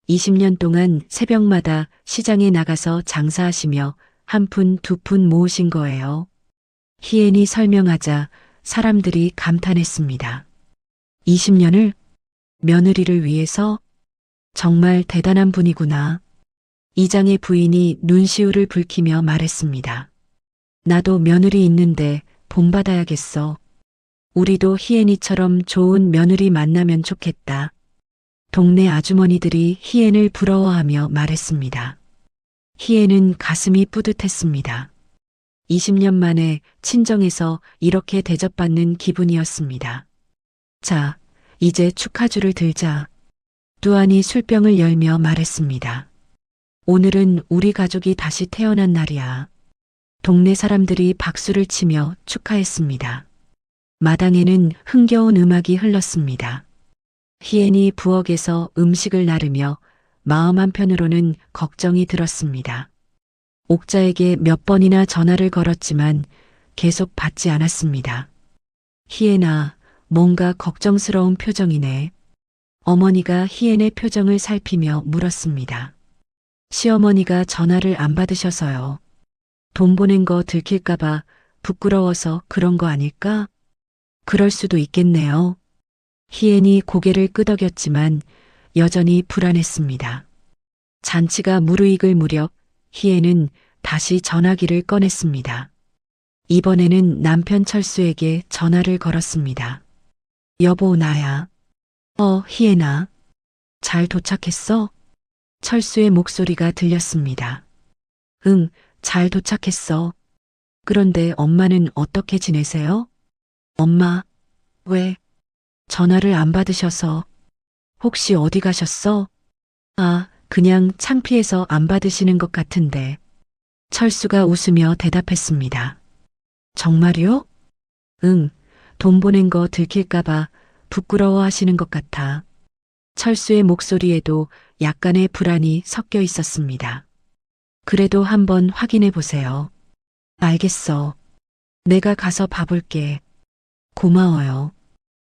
Speaker 1: 20년 동안 새벽마다 시장에 나가서 장사하시며 한 푼, 두 푼 모으신 거예요. 희엔이 설명하자 사람들이 감탄했습니다. 20년을 며느리를 위해서? 정말 대단한 분이구나. 이장의 부인이 눈시울을 붉히며 말했습니다. 나도 며느리 있는데 본받아야겠어. 우리도 희엔이처럼 좋은 며느리 만나면 좋겠다. 동네 아주머니들이 희엔을 부러워하며 말했습니다. 희엔은 가슴이 뿌듯했습니다. 20년 만에 친정에서 이렇게 대접받는 기분이었습니다. 자, 이제 축하주를 들자. 뚜안이 술병을 열며 말했습니다. 오늘은 우리 가족이 다시 태어난 날이야. 동네 사람들이 박수를 치며 축하했습니다. 마당에는 흥겨운 음악이 흘렀습니다. 희엔이 부엌에서 음식을 나르며 마음 한편으로는 걱정이 들었습니다. 옥자에게 몇 번이나 전화를 걸었지만 계속 받지 않았습니다. 희엔아, 뭔가 걱정스러운 표정이네. 어머니가 희엔의 표정을 살피며 물었습니다. 시어머니가 전화를 안 받으셔서요. 돈 보낸 거 들킬까봐 부끄러워서 그런 거 아닐까? 그럴 수도 있겠네요. 희엔이 고개를 끄덕였지만 여전히 불안했습니다. 잔치가 무르익을 무렵 희엔은 다시 전화기를 꺼냈습니다. 이번에는 남편 철수에게 전화를 걸었습니다. 여보, 나야. 희엔아. 잘 도착했어? 철수의 목소리가 들렸습니다. 응, 잘 도착했어. 그런데 엄마는 어떻게 지내세요? 엄마, 왜? 전화를 안 받으셔서. 혹시 어디 가셨어? 아, 그냥 창피해서 안 받으시는 것 같은데. 철수가 웃으며 대답했습니다. 정말요? 응, 돈 보낸 거 들킬까봐 부끄러워 하시는 것 같아. 철수의 목소리에도 약간의 불안이 섞여 있었습니다. 그래도 한번 확인해 보세요. 알겠어. 내가 가서 봐볼게. 고마워요.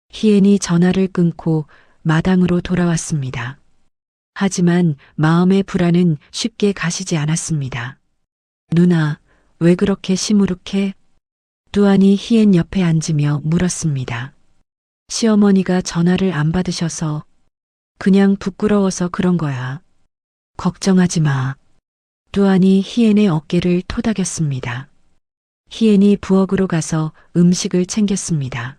Speaker 1: 희엔이 전화를 끊고 마당으로 돌아왔습니다. 하지만 마음의 불안은 쉽게 가시지 않았습니다. 누나, 왜 그렇게 시무룩해? 뚜안이 희엔 옆에 앉으며 물었습니다. 시어머니가 전화를 안 받으셔서 그냥 부끄러워서 그런 거야. 걱정하지 마. 뚜안이 희엔의 어깨를 토닥였습니다. 희엔이 부엌으로 가서 음식을 챙겼습니다.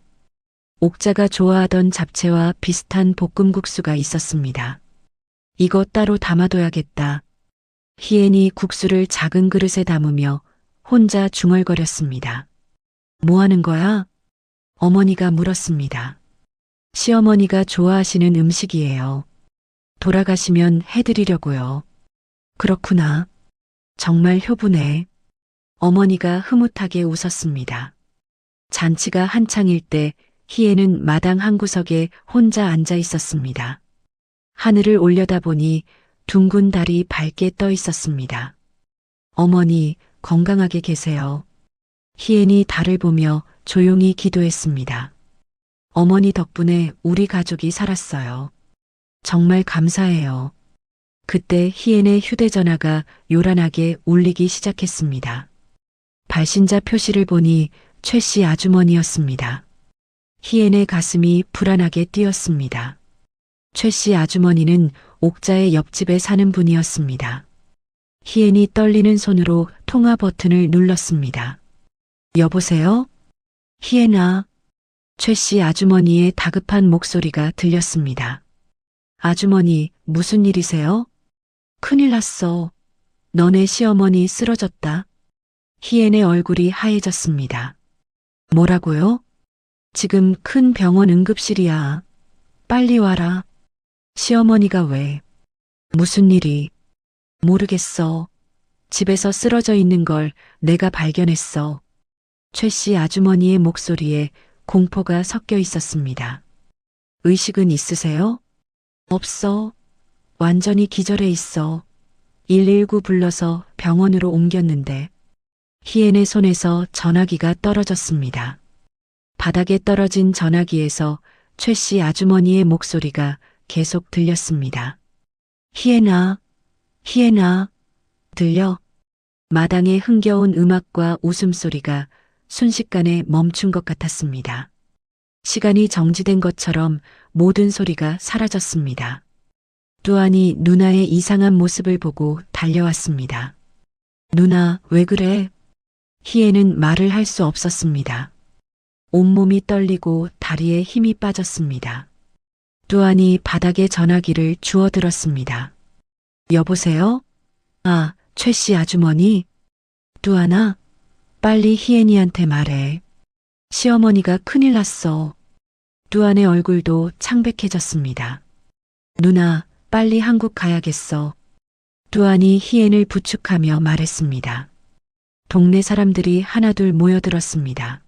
Speaker 1: 옥자가 좋아하던 잡채와 비슷한 볶음국수가 있었습니다. 이거 따로 담아둬야겠다. 희엔이 국수를 작은 그릇에 담으며 혼자 중얼거렸습니다. 뭐 하는 거야? 어머니가 물었습니다. 시어머니가 좋아하시는 음식이에요. 돌아가시면 해드리려고요. 그렇구나. 정말 효부네. 어머니가 흐뭇하게 웃었습니다. 잔치가 한창일 때 희애는 마당 한구석에 혼자 앉아 있었습니다. 하늘을 올려다보니 둥근 달이 밝게 떠 있었습니다. 어머니, 건강하게 계세요. 희애이 달을 보며 조용히 기도했습니다. 어머니 덕분에 우리 가족이 살았어요. 정말 감사해요. 그때 희엔의 휴대전화가 요란하게 울리기 시작했습니다. 발신자 표시를 보니 최 씨 아주머니였습니다. 희엔의 가슴이 불안하게 뛰었습니다. 최 씨 아주머니는 옥자의 옆집에 사는 분이었습니다. 희엔이 떨리는 손으로 통화 버튼을 눌렀습니다. 여보세요? 희엔아. 최 씨 아주머니의 다급한 목소리가 들렸습니다. 아주머니, 무슨 일이세요? 큰일 났어. 너네 시어머니 쓰러졌다. 희엔의 얼굴이 하얘졌습니다. 뭐라고요? 지금 큰 병원 응급실이야. 빨리 와라. 시어머니가 왜? 무슨 일이? 모르겠어. 집에서 쓰러져 있는 걸 내가 발견했어. 최 씨 아주머니의 목소리에 공포가 섞여 있었습니다. 의식은 있으세요? 없어. 완전히 기절해 있어. 119 불러서 병원으로 옮겼는데 희엔의 손에서 전화기가 떨어졌습니다. 바닥에 떨어진 전화기에서 최 씨 아주머니의 목소리가 계속 들렸습니다. 희엔아, 희엔아, 들려? 마당에 흥겨운 음악과 웃음소리가 순식간에 멈춘 것 같았습니다. 시간이 정지된 것처럼 모든 소리가 사라졌습니다. 뚜안이 누나의 이상한 모습을 보고 달려왔습니다. 누나, 왜 그래? 희애는 말을 할 수 없었습니다. 온몸이 떨리고 다리에 힘이 빠졌습니다. 뚜안이 바닥에 전화기를 주워들었습니다. 여보세요? 아, 최 씨 아주머니? 뚜안아, 빨리 희애니한테 말해. 시어머니가 큰일 났어. 뚜안의 얼굴도 창백해졌습니다. 누나, 빨리 한국 가야겠어. 뚜안이 희엔을 부축하며 말했습니다. 동네 사람들이 하나둘 모여들었습니다.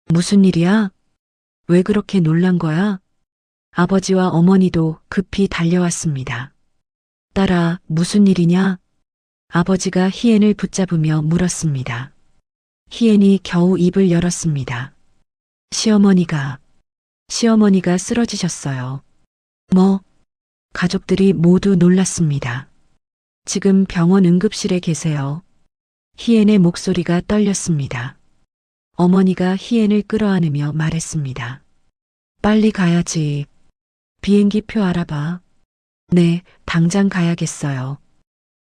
Speaker 1: 무슨 일이야? 왜 그렇게 놀란 거야? 아버지와 어머니도 급히 달려왔습니다. 딸아, 무슨 일이냐? 아버지가 희엔을 붙잡으며 물었습니다. 희엔이 겨우 입을 열었습니다. 시어머니가 쓰러지셨어요. 뭐? 가족들이 모두 놀랐습니다. 지금 병원 응급실에 계세요. 희엔의 목소리가 떨렸습니다. 어머니가 희엔을 끌어안으며 말했습니다. 빨리 가야지. 비행기 표 알아봐. 네, 당장 가야겠어요.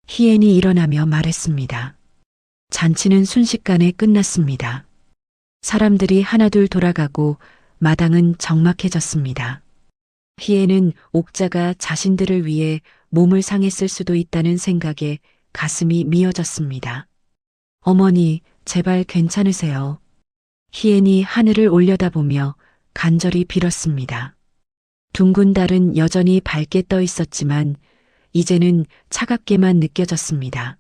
Speaker 1: 희엔이 일어나며 말했습니다. 잔치는 순식간에 끝났습니다. 사람들이 하나둘 돌아가고 마당은 적막해졌습니다. 희애는 옥자가 자신들을 위해 몸을 상했을 수도 있다는 생각에 가슴이 미어졌습니다. 어머니, 제발 괜찮으세요. 희애이 하늘을 올려다보며 간절히 빌었습니다. 둥근 달은 여전히 밝게 떠 있었지만 이제는 차갑게만 느껴졌습니다.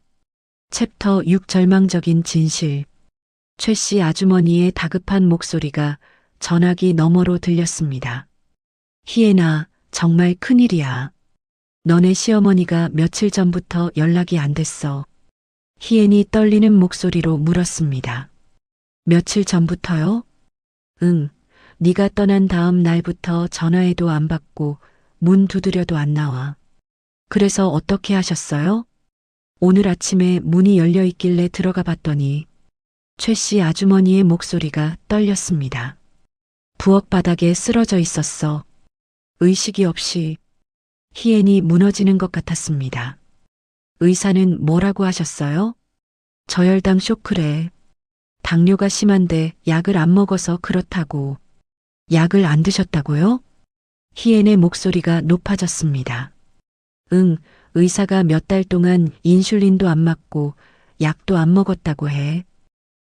Speaker 1: 챕터 6 절망적인 진실. 최 씨 아주머니의 다급한 목소리가 전화기 너머로 들렸습니다. 희애나, 정말 큰일이야. 너네 시어머니가 며칠 전부터 연락이 안 됐어. 희애이 떨리는 목소리로 물었습니다. 며칠 전부터요? 응, 네가 떠난 다음 날부터 전화해도 안 받고 문 두드려도 안 나와. 그래서 어떻게 하셨어요? 오늘 아침에 문이 열려 있길래 들어가 봤더니 최 씨 아주머니의 목소리가 떨렸습니다. 부엌 바닥에 쓰러져 있었어. 의식이 없이. 희엔이 무너지는 것 같았습니다. 의사는 뭐라고 하셨어요? 저혈당 쇼크래. 당뇨가 심한데 약을 안 먹어서 그렇다고. 약을 안 드셨다고요? 희엔의 목소리가 높아졌습니다. 응, 의사가 몇 달 동안 인슐린도 안 맞고 약도 안 먹었다고 해.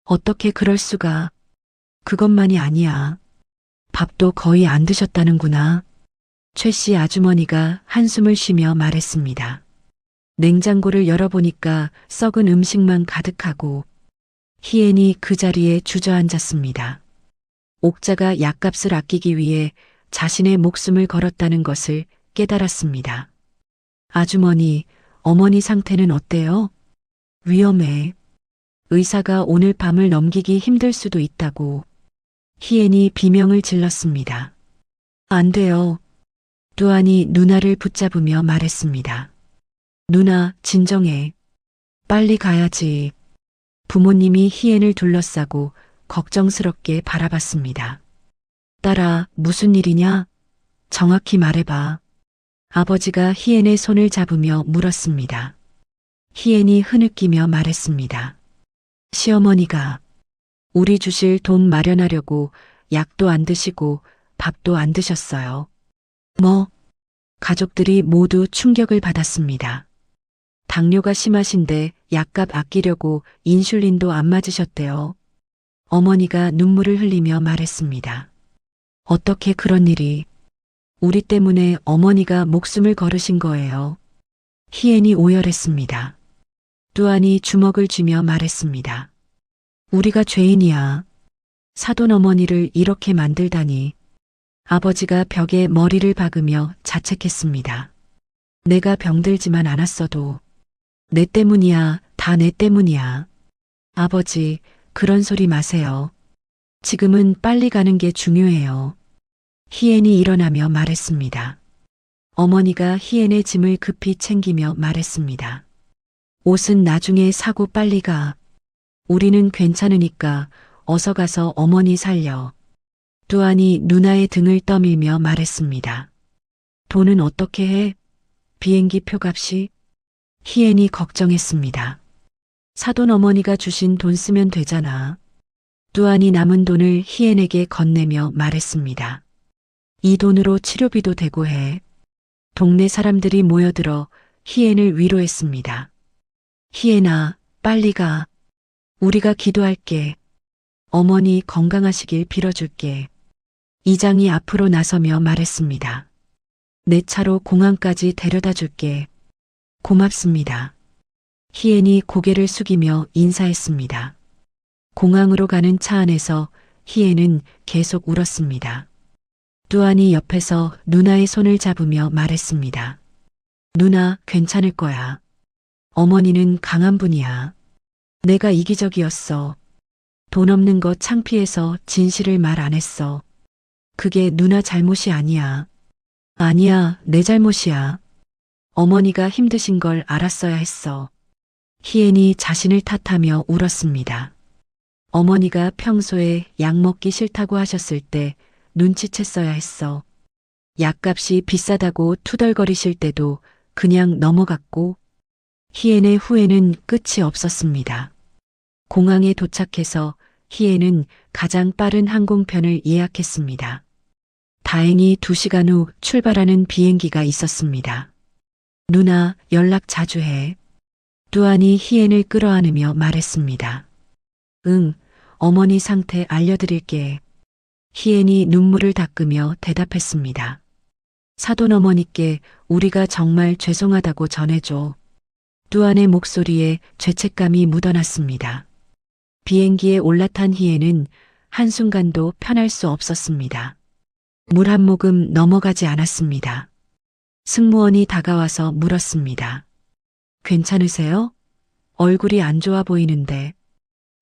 Speaker 1: 어떻게 그럴 수가. 그것만이 아니야. 밥도 거의 안 드셨다는구나. 최 씨 아주머니가 한숨을 쉬며 말했습니다. 냉장고를 열어보니까 썩은 음식만 가득하고 희엔이 그 자리에 주저앉았습니다. 옥자가 약값을 아끼기 위해 자신의 목숨을 걸었다는 것을 깨달았습니다. 아주머니, 어머니 상태는 어때요? 위험해. 의사가 오늘 밤을 넘기기 힘들 수도 있다고. 희엔이 비명을 질렀습니다. 안 돼요. 두안이 누나를 붙잡으며 말했습니다. 누나, 진정해. 빨리 가야지. 부모님이 희엔을 둘러싸고 걱정스럽게 바라봤습니다. 딸아, 무슨 일이냐? 정확히 말해봐. 아버지가 희엔의 손을 잡으며 물었습니다. 희엔이 흐느끼며 말했습니다. 시어머니가 우리 주실 돈 마련하려고 약도 안 드시고 밥도 안 드셨어요. 뭐? 가족들이 모두 충격을 받았습니다. 당뇨가 심하신데 약값 아끼려고 인슐린도 안 맞으셨대요. 어머니가 눈물을 흘리며 말했습니다. 어떻게 그런 일이. 우리 때문에 어머니가 목숨을 걸으신 거예요. 희엔이 오열했습니다. 두안이 주먹을 쥐며 말했습니다. 우리가 죄인이야. 사돈 어머니를 이렇게 만들다니. 아버지가 벽에 머리를 박으며 자책했습니다. 내가 병들지만 않았어도 내 때문이야, 다 내 때문이야. 아버지, 그런 소리 마세요. 지금은 빨리 가는 게 중요해요. 희엔이 일어나며 말했습니다. 어머니가 희엔의 짐을 급히 챙기며 말했습니다. 옷은 나중에 사고 빨리 가. 우리는 괜찮으니까 어서 가서 어머니 살려. 두안이 누나의 등을 떠밀며 말했습니다. 돈은 어떻게 해? 비행기 표값이? 희엔이 걱정했습니다. 사돈 어머니가 주신 돈 쓰면 되잖아. 두안이 남은 돈을 희엔에게 건네며 말했습니다. 이 돈으로 치료비도 되고 해. 동네 사람들이 모여들어 희엔을 위로했습니다. 희엔아, 빨리 가. 우리가 기도할게. 어머니 건강하시길 빌어줄게. 이장이 앞으로 나서며 말했습니다. 내 차로 공항까지 데려다 줄게. 고맙습니다. 희엔이 고개를 숙이며 인사했습니다. 공항으로 가는 차 안에서 희엔은 계속 울었습니다. 두안이 옆에서 누나의 손을 잡으며 말했습니다. 누나, 괜찮을 거야. 어머니는 강한 분이야. 내가 이기적이었어. 돈 없는 거 창피해서 진실을 말 안 했어. 그게 누나 잘못이 아니야. 아니야, 내 잘못이야. 어머니가 힘드신 걸 알았어야 했어. 희엔이 자신을 탓하며 울었습니다. 어머니가 평소에 약 먹기 싫다고 하셨을 때 눈치챘어야 했어. 약값이 비싸다고 투덜거리실 때도 그냥 넘어갔고. 희엔의 후회는 끝이 없었습니다. 공항에 도착해서 희엔은 가장 빠른 항공편을 예약했습니다. 다행히 2시간 후 출발하는 비행기가 있었습니다. 누나, 연락 자주 해. 두안이 희엔을 끌어안으며 말했습니다. 응, 어머니 상태 알려드릴게. 희엔이 눈물을 닦으며 대답했습니다. 사돈 어머니께 우리가 정말 죄송하다고 전해줘. 두안의 목소리에 죄책감이 묻어났습니다. 비행기에 올라탄 희엔은 한순간도 편할 수 없었습니다. 물 한 모금 넘어가지 않았습니다. 승무원이 다가와서 물었습니다. 괜찮으세요? 얼굴이 안 좋아 보이는데.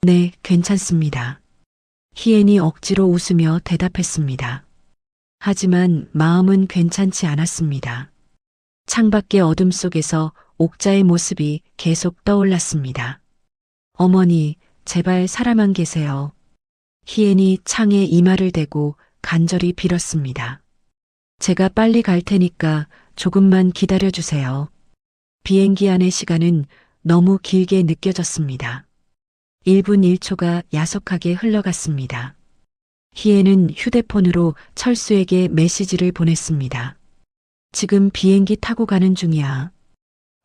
Speaker 1: 네, 괜찮습니다. 희엔이 억지로 웃으며 대답했습니다. 하지만 마음은 괜찮지 않았습니다. 창밖의 어둠 속에서 옥자의 모습이 계속 떠올랐습니다. 어머니, 제발 살아만 계세요. 희엔이 창에 이마를 대고 간절히 빌었습니다. 제가 빨리 갈 테니까 조금만 기다려주세요. 비행기 안의 시간은 너무 길게 느껴졌습니다. 1분 1초가 야속하게 흘러갔습니다. 희애는 휴대폰으로 철수에게 메시지를 보냈습니다. 지금 비행기 타고 가는 중이야.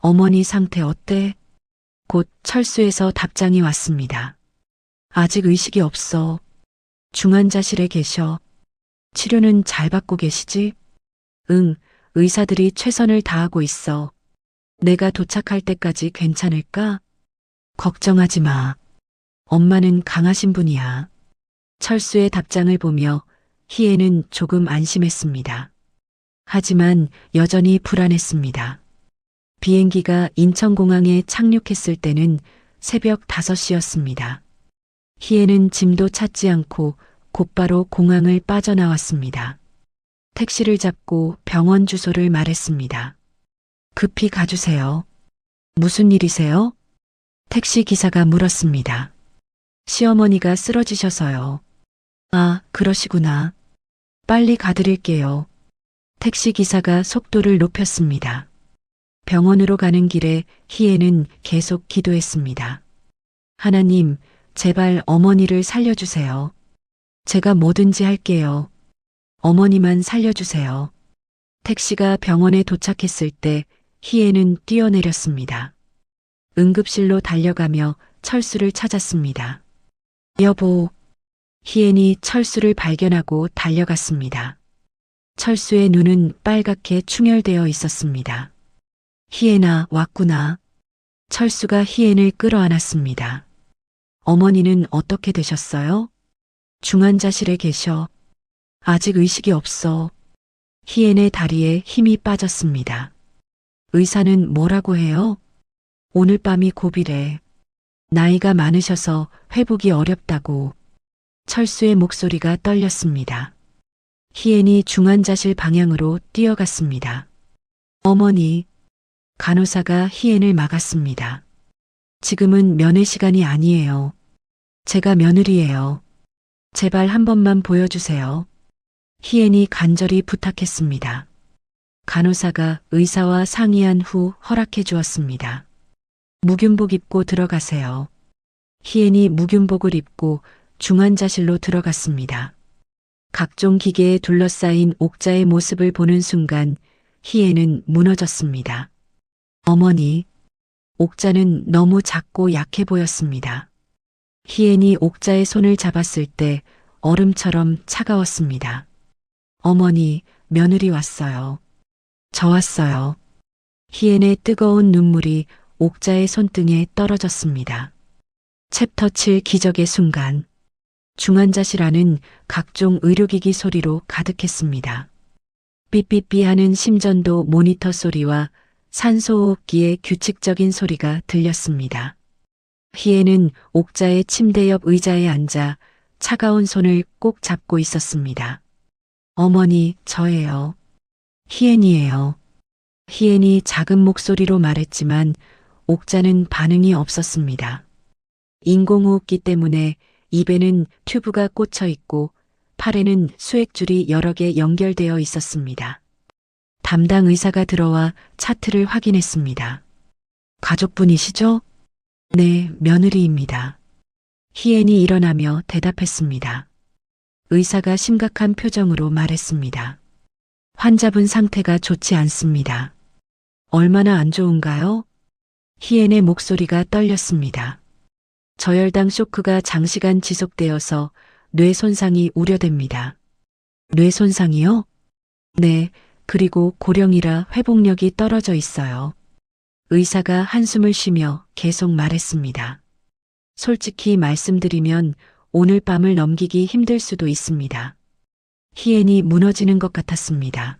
Speaker 1: 어머니 상태 어때? 곧 철수에서 답장이 왔습니다. 아직 의식이 없어. 중환자실에 계셔. 치료는 잘 받고 계시지? 응, 의사들이 최선을 다하고 있어. 내가 도착할 때까지 괜찮을까? 걱정하지 마. 엄마는 강하신 분이야. 철수의 답장을 보며 희애는 조금 안심했습니다. 하지만 여전히 불안했습니다. 비행기가 인천공항에 착륙했을 때는 새벽 5시였습니다. 희애는 짐도 찾지 않고 곧바로 공항을 빠져나왔습니다. 택시를 잡고 병원 주소를 말했습니다. 급히 가주세요. 무슨 일이세요? 택시 기사가 물었습니다. 시어머니가 쓰러지셔서요. 아, 그러시구나. 빨리 가드릴게요. 택시 기사가 속도를 높였습니다. 병원으로 가는 길에 희애는 계속 기도했습니다. 하나님, 제발 어머니를 살려주세요. 제가 뭐든지 할게요. 어머니만 살려주세요. 택시가 병원에 도착했을 때 희애는 뛰어내렸습니다. 응급실로 달려가며 철수를 찾았습니다. 여보, 희애는 철수를 발견하고 달려갔습니다. 철수의 눈은 빨갛게 충혈되어 있었습니다. 희애나 왔구나. 철수가 희애를 끌어안았습니다. 어머니는 어떻게 되셨어요? 중환자실에 계셔. 아직 의식이 없어. 희애의 다리에 힘이 빠졌습니다. 의사는 뭐라고 해요? 오늘 밤이 고비래. 나이가 많으셔서 회복이 어렵다고. 철수의 목소리가 떨렸습니다. 희애는 중환자실 방향으로 뛰어갔습니다. 어머니, 간호사가 희애를 막았습니다. 지금은 면회 시간이 아니에요. 제가 며느리예요. 제발 한 번만 보여주세요. 희애는 간절히 부탁했습니다. 간호사가 의사와 상의한 후 허락해 주었습니다. 무균복 입고 들어가세요. 희애는 무균복을 입고 중환자실로 들어갔습니다. 각종 기계에 둘러싸인 옥자의 모습을 보는 순간 희애는 무너졌습니다. 어머니, 옥자는 너무 작고 약해 보였습니다. 희애는 옥자의 손을 잡았을 때 얼음처럼 차가웠습니다. 어머니, 며느리 왔어요. 저 왔어요. 희애의 뜨거운 눈물이 옥자의 손등에 떨어졌습니다. 챕터 7 기적의 순간. 중환자실 안은 각종 의료기기 소리로 가득했습니다. 삐삐삐 하는 심전도 모니터 소리와 산소호흡기의 규칙적인 소리가 들렸습니다. 희애는 옥자의 침대 옆 의자에 앉아 차가운 손을 꼭 잡고 있었습니다. 어머니, 저예요. 희애이에요. 희애이 작은 목소리로 말했지만 옥자는 반응이 없었습니다. 인공호흡기 때문에 입에는 튜브가 꽂혀 있고 팔에는 수액줄이 여러 개 연결되어 있었습니다. 담당 의사가 들어와 차트를 확인했습니다. 가족분이시죠? 네, 며느리입니다. 희애이 일어나며 대답했습니다. 의사가 심각한 표정으로 말했습니다. 환자분 상태가 좋지 않습니다. 얼마나 안 좋은가요? 희애의 목소리가 떨렸습니다. 저혈당 쇼크가 장시간 지속되어서 뇌 손상이 우려됩니다. 뇌 손상이요? 네, 그리고 고령이라 회복력이 떨어져 있어요. 의사가 한숨을 쉬며 계속 말했습니다. 솔직히 말씀드리면 오늘 밤을 넘기기 힘들 수도 있습니다. 희애이 무너지는 것 같았습니다.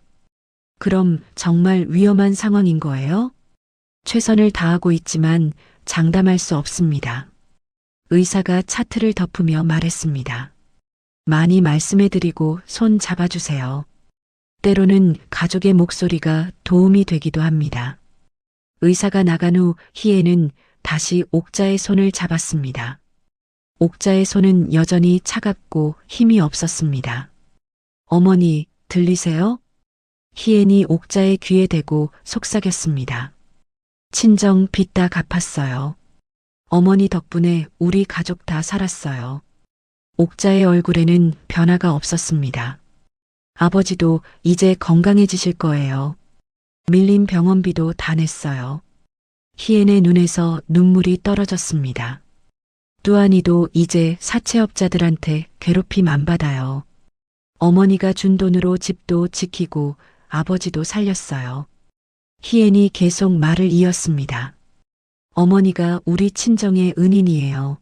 Speaker 1: 그럼 정말 위험한 상황인 거예요? 최선을 다하고 있지만 장담할 수 없습니다. 의사가 차트를 덮으며 말했습니다. 많이 말씀해드리고 손 잡아주세요. 때로는 가족의 목소리가 도움이 되기도 합니다. 의사가 나간 후 희애는 다시 옥자의 손을 잡았습니다. 옥자의 손은 여전히 차갑고 힘이 없었습니다. 어머니, 들리세요? 희애이 옥자의 귀에 대고 속삭였습니다. 친정 빚다 갚았어요. 어머니 덕분에 우리 가족 다 살았어요. 옥자의 얼굴에는 변화가 없었습니다. 아버지도 이제 건강해지실 거예요. 밀린 병원비도 다 냈어요. 희엔의 눈에서 눈물이 떨어졌습니다. 뚜아니도 이제 사채업자들한테 괴롭힘 안 받아요. 어머니가 준 돈으로 집도 지키고 아버지도 살렸어요. 희엔이 계속 말을 이었습니다. 어머니가 우리 친정의 은인이에요.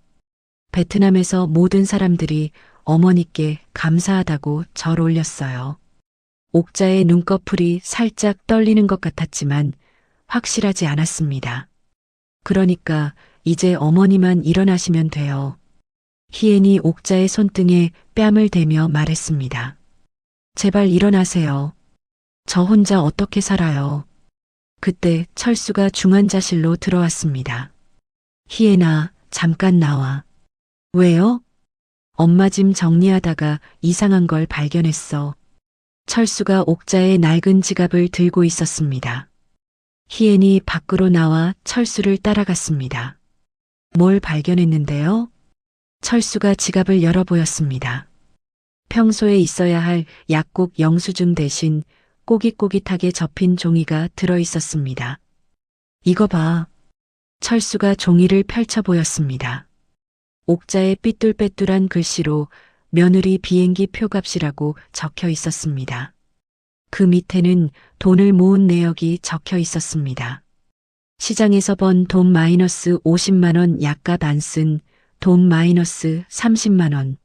Speaker 1: 베트남에서 모든 사람들이 어머니께 감사하다고 절 올렸어요. 옥자의 눈꺼풀이 살짝 떨리는 것 같았지만 확실하지 않았습니다. 그러니까 이제 어머니만 일어나시면 돼요. 희엔이 옥자의 손등에 뺨을 대며 말했습니다. 제발 일어나세요. 저 혼자 어떻게 살아요. 그때 철수가 중환자실로 들어왔습니다. 희엔아, 잠깐 나와. 왜요? 엄마 짐 정리하다가 이상한 걸 발견했어. 철수가 옥자의 낡은 지갑을 들고 있었습니다. 희엔이 밖으로 나와 철수를 따라갔습니다. 뭘 발견했는데요? 철수가 지갑을 열어 보였습니다. 평소에 있어야 할 약국 영수증 대신 꼬깃꼬깃하게 접힌 종이가 들어 있었습니다. 이거 봐. 철수가 종이를 펼쳐 보였습니다. 옥자의 삐뚤빼뚤한 글씨로 며느리 비행기 표값이라고 적혀 있었습니다. 그 밑에는 돈을 모은 내역이 적혀 있었습니다. 시장에서 번 돈 마이너스 50만 원 약값 안 쓴 돈 마이너스 30만 원.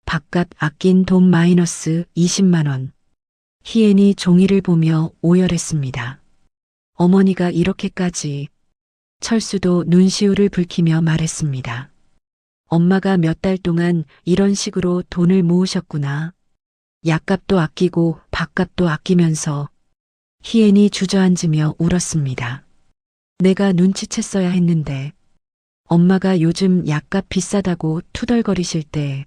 Speaker 1: 밥값 아낀 돈 마이너스 20만 원. 희엔이 종이를 보며 오열했습니다. 어머니가 이렇게까지. 철수도 눈시울을 붉히며 말했습니다. 엄마가 몇 달 동안 이런 식으로 돈을 모으셨구나. 약값도 아끼고 밥값도 아끼면서. 희엔이 주저앉으며 울었습니다. 내가 눈치챘어야 했는데. 엄마가 요즘 약값 비싸다고 투덜거리실 때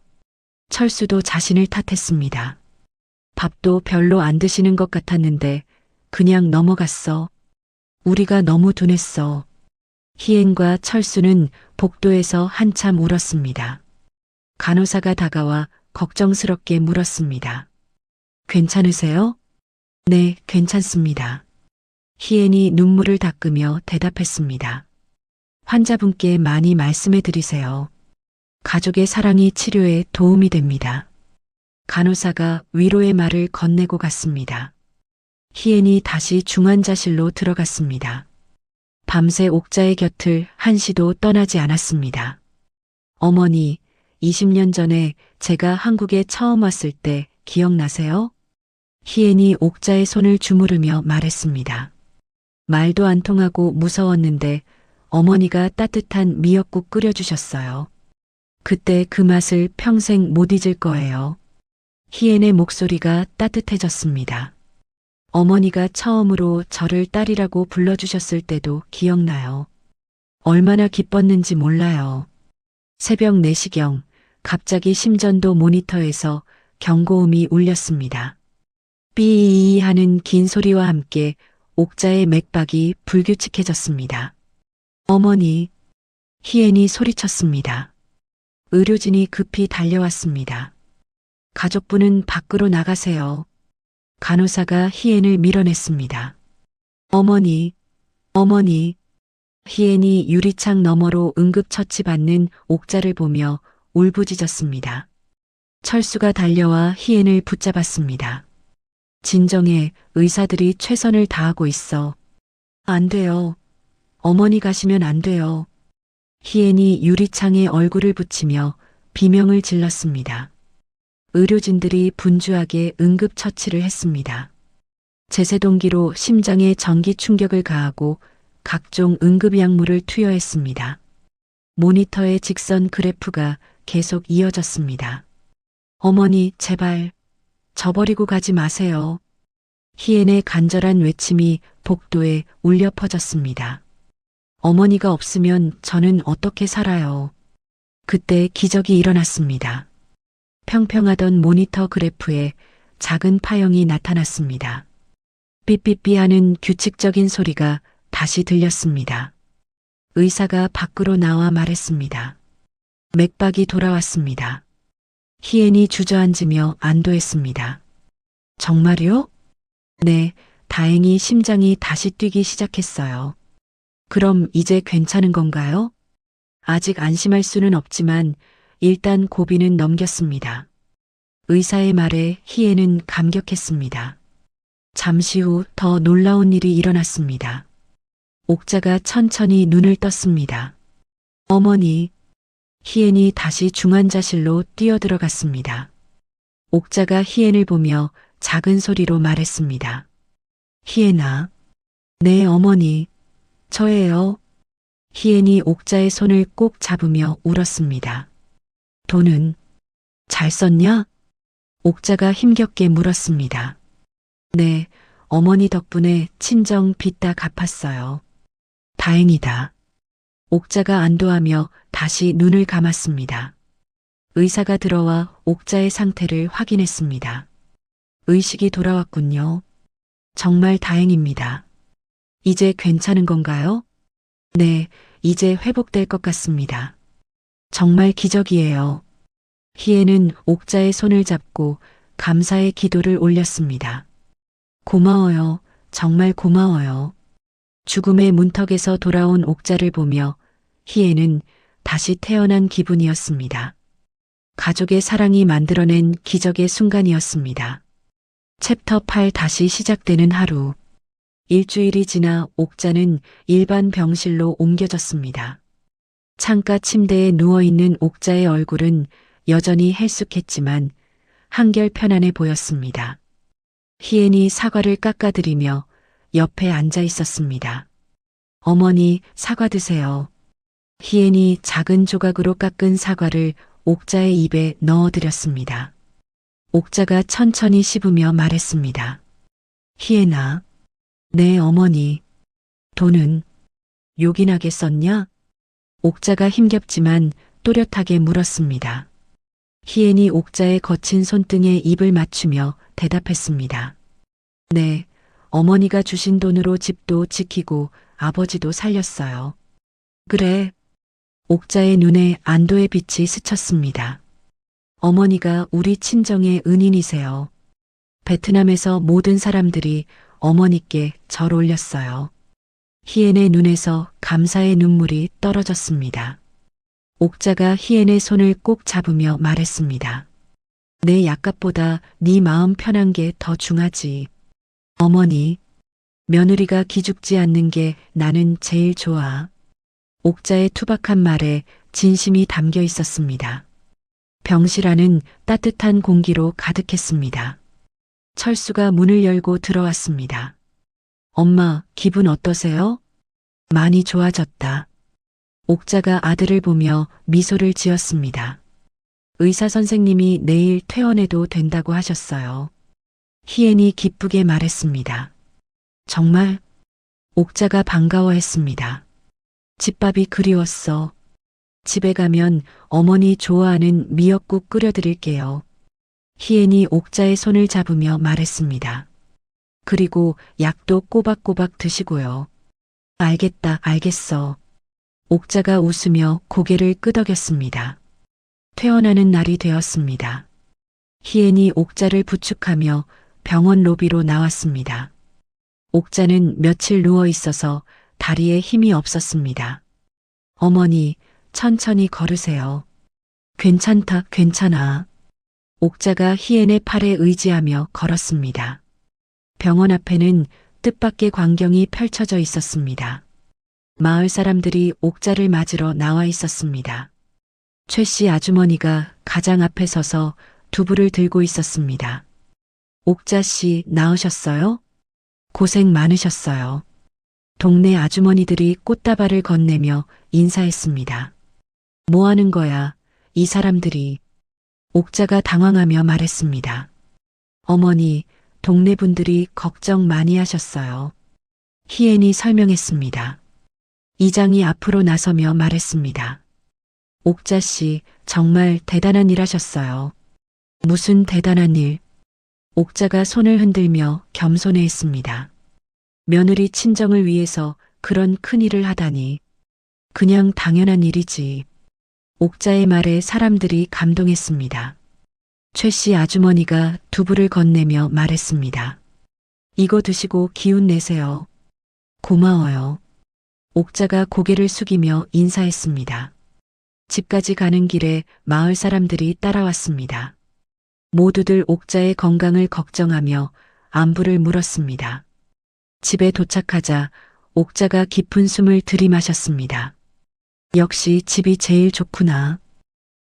Speaker 1: 철수도 자신을 탓했습니다. 밥도 별로 안 드시는 것 같았는데 그냥 넘어갔어. 우리가 너무 둔했어. 희엔과 철수는 복도에서 한참 울었습니다. 간호사가 다가와 걱정스럽게 물었습니다. 괜찮으세요? 네, 괜찮습니다. 희엔이 눈물을 닦으며 대답했습니다. 환자분께 많이 말씀해 드리세요. 가족의 사랑이 치료에 도움이 됩니다. 간호사가 위로의 말을 건네고 갔습니다. 희엔이 다시 중환자실로 들어갔습니다. 밤새 옥자의 곁을 한시도 떠나지 않았습니다. 어머니, 20년 전에 제가 한국에 처음 왔을 때 기억나세요? 희엔이 옥자의 손을 주무르며 말했습니다. 말도 안 통하고 무서웠는데 어머니가 따뜻한 미역국 끓여주셨어요. 그때 그 맛을 평생 못 잊을 거예요. 희엔의 목소리가 따뜻해졌습니다. 어머니가 처음으로 저를 딸이라고 불러주셨을 때도 기억나요. 얼마나 기뻤는지 몰라요. 새벽 4시경 갑자기 심전도 모니터에서 경고음이 울렸습니다. 삐이 하는 긴 소리와 함께 옥자의 맥박이 불규칙해졌습니다. 어머니, 희엔이 소리쳤습니다. 의료진이 급히 달려왔습니다. 가족분은 밖으로 나가세요. 간호사가 희엔을 밀어냈습니다. 어머니, 어머니. 희엔이 유리창 너머로 응급처치받는 옥자를 보며 울부짖었습니다. 철수가 달려와 희엔을 붙잡았습니다. 진정해, 의사들이 최선을 다하고 있어. 안 돼요. 어머니 가시면 안 돼요. 희엔이 유리창에 얼굴을 붙이며 비명을 질렀습니다. 의료진들이 분주하게 응급처치를 했습니다. 제세동기로 심장에 전기 충격을 가하고 각종 응급약물을 투여했습니다. 모니터의 직선 그래프가 계속 이어졌습니다. 어머니, 제발, 저버리고 가지 마세요. 희엔의 간절한 외침이 복도에 울려 퍼졌습니다. 어머니가 없으면 저는 어떻게 살아요. 그때 기적이 일어났습니다. 평평하던 모니터 그래프에 작은 파형이 나타났습니다. 삐삐삐 하는 규칙적인 소리가 다시 들렸습니다. 의사가 밖으로 나와 말했습니다. 맥박이 돌아왔습니다. 희엔이 주저앉으며 안도했습니다. 정말요? 네, 다행히 심장이 다시 뛰기 시작했어요. 그럼 이제 괜찮은 건가요? 아직 안심할 수는 없지만 일단 고비는 넘겼습니다. 의사의 말에 희애는 감격했습니다. 잠시 후 더 놀라운 일이 일어났습니다. 옥자가 천천히 눈을 떴습니다. 어머니, 희엔이 다시 중환자실로 뛰어들어갔습니다. 옥자가 희엔을 보며 작은 소리로 말했습니다. 희엔아, 네 어머니, 저예요. 희엔이 옥자의 손을 꼭 잡으며 울었습니다. 돈은 잘 썼냐? 옥자가 힘겹게 물었습니다. 네, 어머니 덕분에 친정 빚 다 갚았어요. 다행이다. 옥자가 안도하며 다시 눈을 감았습니다. 의사가 들어와 옥자의 상태를 확인했습니다. 의식이 돌아왔군요. 정말 다행입니다. 이제 괜찮은 건가요? 네, 이제 회복될 것 같습니다. 정말 기적이에요. 희애는 옥자의 손을 잡고 감사의 기도를 올렸습니다. 고마워요. 정말 고마워요. 죽음의 문턱에서 돌아온 옥자를 보며 희애는 다시 태어난 기분이었습니다. 가족의 사랑이 만들어낸 기적의 순간이었습니다. 챕터 8 다시 시작되는 하루. 일주일이 지나 옥자는 일반 병실로 옮겨졌습니다. 창가 침대에 누워있는 옥자의 얼굴은 여전히 헬쑥했지만 한결 편안해 보였습니다. 희엔이 사과를 깎아드리며 옆에 앉아 있었습니다. 어머니, 사과 드세요. 희엔이 작은 조각으로 깎은 사과를 옥자의 입에 넣어드렸습니다. 옥자가 천천히 씹으며 말했습니다. 희엔아, 네 어머니, 돈은 요긴하게 썼냐? 옥자가 힘겹지만 또렷하게 물었습니다. 희엔이 옥자의 거친 손등에 입을 맞추며 대답했습니다. 네, 어머니가 주신 돈으로 집도 지키고 아버지도 살렸어요. 그래. 옥자의 눈에 안도의 빛이 스쳤습니다. 어머니가 우리 친정의 은인이세요. 베트남에서 모든 사람들이 어머니께 절 올렸어요. 희엔의 눈에서 감사의 눈물이 떨어졌습니다. 옥자가 희엔의 손을 꼭 잡으며 말했습니다. 내 약값보다 네 마음 편한 게 더 중하지. 어머니, 며느리가 기죽지 않는 게 나는 제일 좋아. 옥자의 투박한 말에 진심이 담겨 있었습니다. 병실 안은 따뜻한 공기로 가득했습니다. 철수가 문을 열고 들어왔습니다. 엄마, 기분 어떠세요? 많이 좋아졌다. 옥자가 아들을 보며 미소를 지었습니다. 의사 선생님이 내일 퇴원해도 된다고 하셨어요. 희엔이 기쁘게 말했습니다. 정말? 옥자가 반가워했습니다. 집밥이 그리웠어. 집에 가면 어머니 좋아하는 미역국 끓여드릴게요. 희엔이 옥자의 손을 잡으며 말했습니다. 그리고 약도 꼬박꼬박 드시고요. 알겠다, 알겠어. 옥자가 웃으며 고개를 끄덕였습니다. 퇴원하는 날이 되었습니다. 희엔이 옥자를 부축하며 병원 로비로 나왔습니다. 옥자는 며칠 누워 있어서 다리에 힘이 없었습니다. 어머니, 천천히 걸으세요. 괜찮다, 괜찮아. 옥자가 희엔의 팔에 의지하며 걸었습니다. 병원 앞에는 뜻밖의 광경이 펼쳐져 있었습니다. 마을 사람들이 옥자를 맞으러 나와 있었습니다. 최 씨 아주머니가 가장 앞에 서서 두부를 들고 있었습니다. 옥자 씨 나으셨어요? 고생 많으셨어요. 동네 아주머니들이 꽃다발을 건네며 인사했습니다. 뭐 하는 거야, 이 사람들이. 옥자가 당황하며 말했습니다. 어머니, 동네 분들이 걱정 많이 하셨어요. 희엔이 설명했습니다. 이장이 앞으로 나서며 말했습니다. 옥자 씨, 정말 대단한 일 하셨어요. 무슨 대단한 일? 옥자가 손을 흔들며 겸손해했습니다. 며느리 친정을 위해서 그런 큰일을 하다니. 그냥 당연한 일이지. 옥자의 말에 사람들이 감동했습니다. 최 씨 아주머니가 두부를 건네며 말했습니다. 이거 드시고 기운 내세요. 고마워요. 옥자가 고개를 숙이며 인사했습니다. 집까지 가는 길에 마을 사람들이 따라왔습니다. 모두들 옥자의 건강을 걱정하며 안부를 물었습니다. 집에 도착하자 옥자가 깊은 숨을 들이마셨습니다. 역시 집이 제일 좋구나.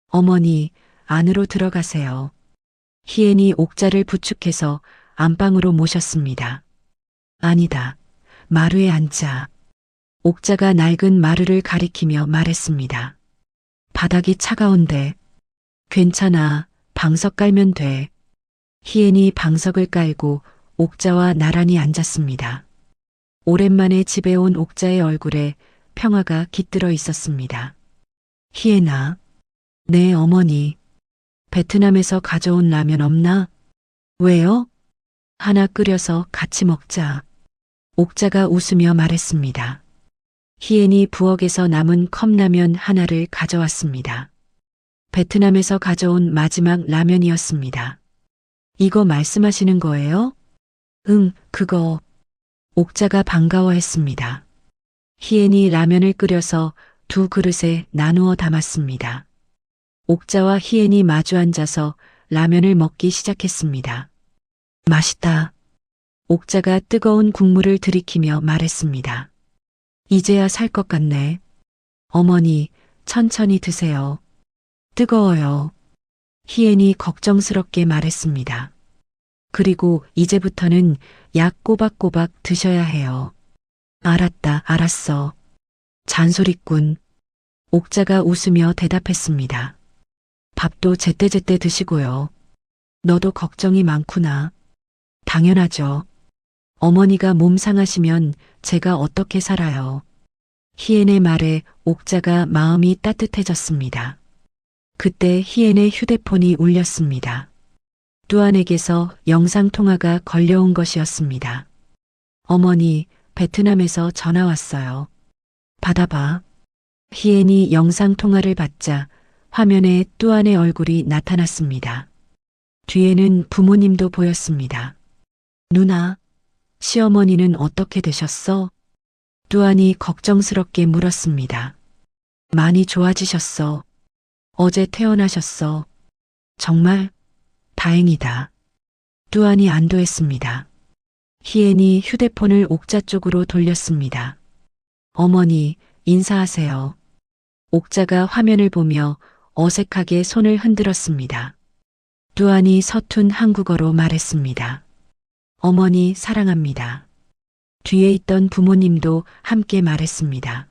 Speaker 1: 어머니, 안으로 들어가세요. 희엔이 옥자를 부축해서 안방으로 모셨습니다. 아니다. 마루에 앉아. 옥자가 낡은 마루를 가리키며 말했습니다. 바닥이 차가운데. 괜찮아. 방석 깔면 돼. 희엔이 방석을 깔고 옥자와 나란히 앉았습니다. 오랜만에 집에 온 옥자의 얼굴에 평화가 깃들어 있었습니다. 희엔아. 네, 어머니. 베트남에서 가져온 라면 없나? 왜요? 하나 끓여서 같이 먹자. 옥자가 웃으며 말했습니다. 희엔이 부엌에서 남은 컵라면 하나를 가져왔습니다. 베트남에서 가져온 마지막 라면이었습니다. 이거 말씀하시는 거예요? 응, 그거. 옥자가 반가워했습니다. 희엔이 라면을 끓여서 두 그릇에 나누어 담았습니다. 옥자와 희엔이 마주 앉아서 라면을 먹기 시작했습니다. 맛있다. 옥자가 뜨거운 국물을 들이키며 말했습니다. 이제야 살 것 같네. 어머니, 천천히 드세요. 뜨거워요. 희엔이 걱정스럽게 말했습니다. 그리고 이제부터는 약 꼬박꼬박 드셔야 해요. 알았다, 알았어. 잔소리꾼. 옥자가 웃으며 대답했습니다. 밥도 제때제때 드시고요. 너도 걱정이 많구나. 당연하죠. 어머니가 몸 상하시면 제가 어떻게 살아요. 희엔의 말에 옥자가 마음이 따뜻해졌습니다. 그때 희엔의 휴대폰이 울렸습니다. 뚜안에게서 영상통화가 걸려온 것이었습니다. 어머니, 베트남에서 전화 왔어요. 받아봐. 희엔이 영상통화를 받자 화면에 뚜안의 얼굴이 나타났습니다. 뒤에는 부모님도 보였습니다. 누나, 시어머니는 어떻게 되셨어? 뚜안이 걱정스럽게 물었습니다. 많이 좋아지셨어. 어제 퇴원하셨어. 정말? 다행이다. 뚜안이 안도했습니다. 희엔이 휴대폰을 옥자 쪽으로 돌렸습니다. 어머니, 인사하세요. 옥자가 화면을 보며 어색하게 손을 흔들었습니다. 뚜안이 서툰 한국어로 말했습니다. 어머니 사랑합니다. 뒤에 있던 부모님도 함께 말했습니다.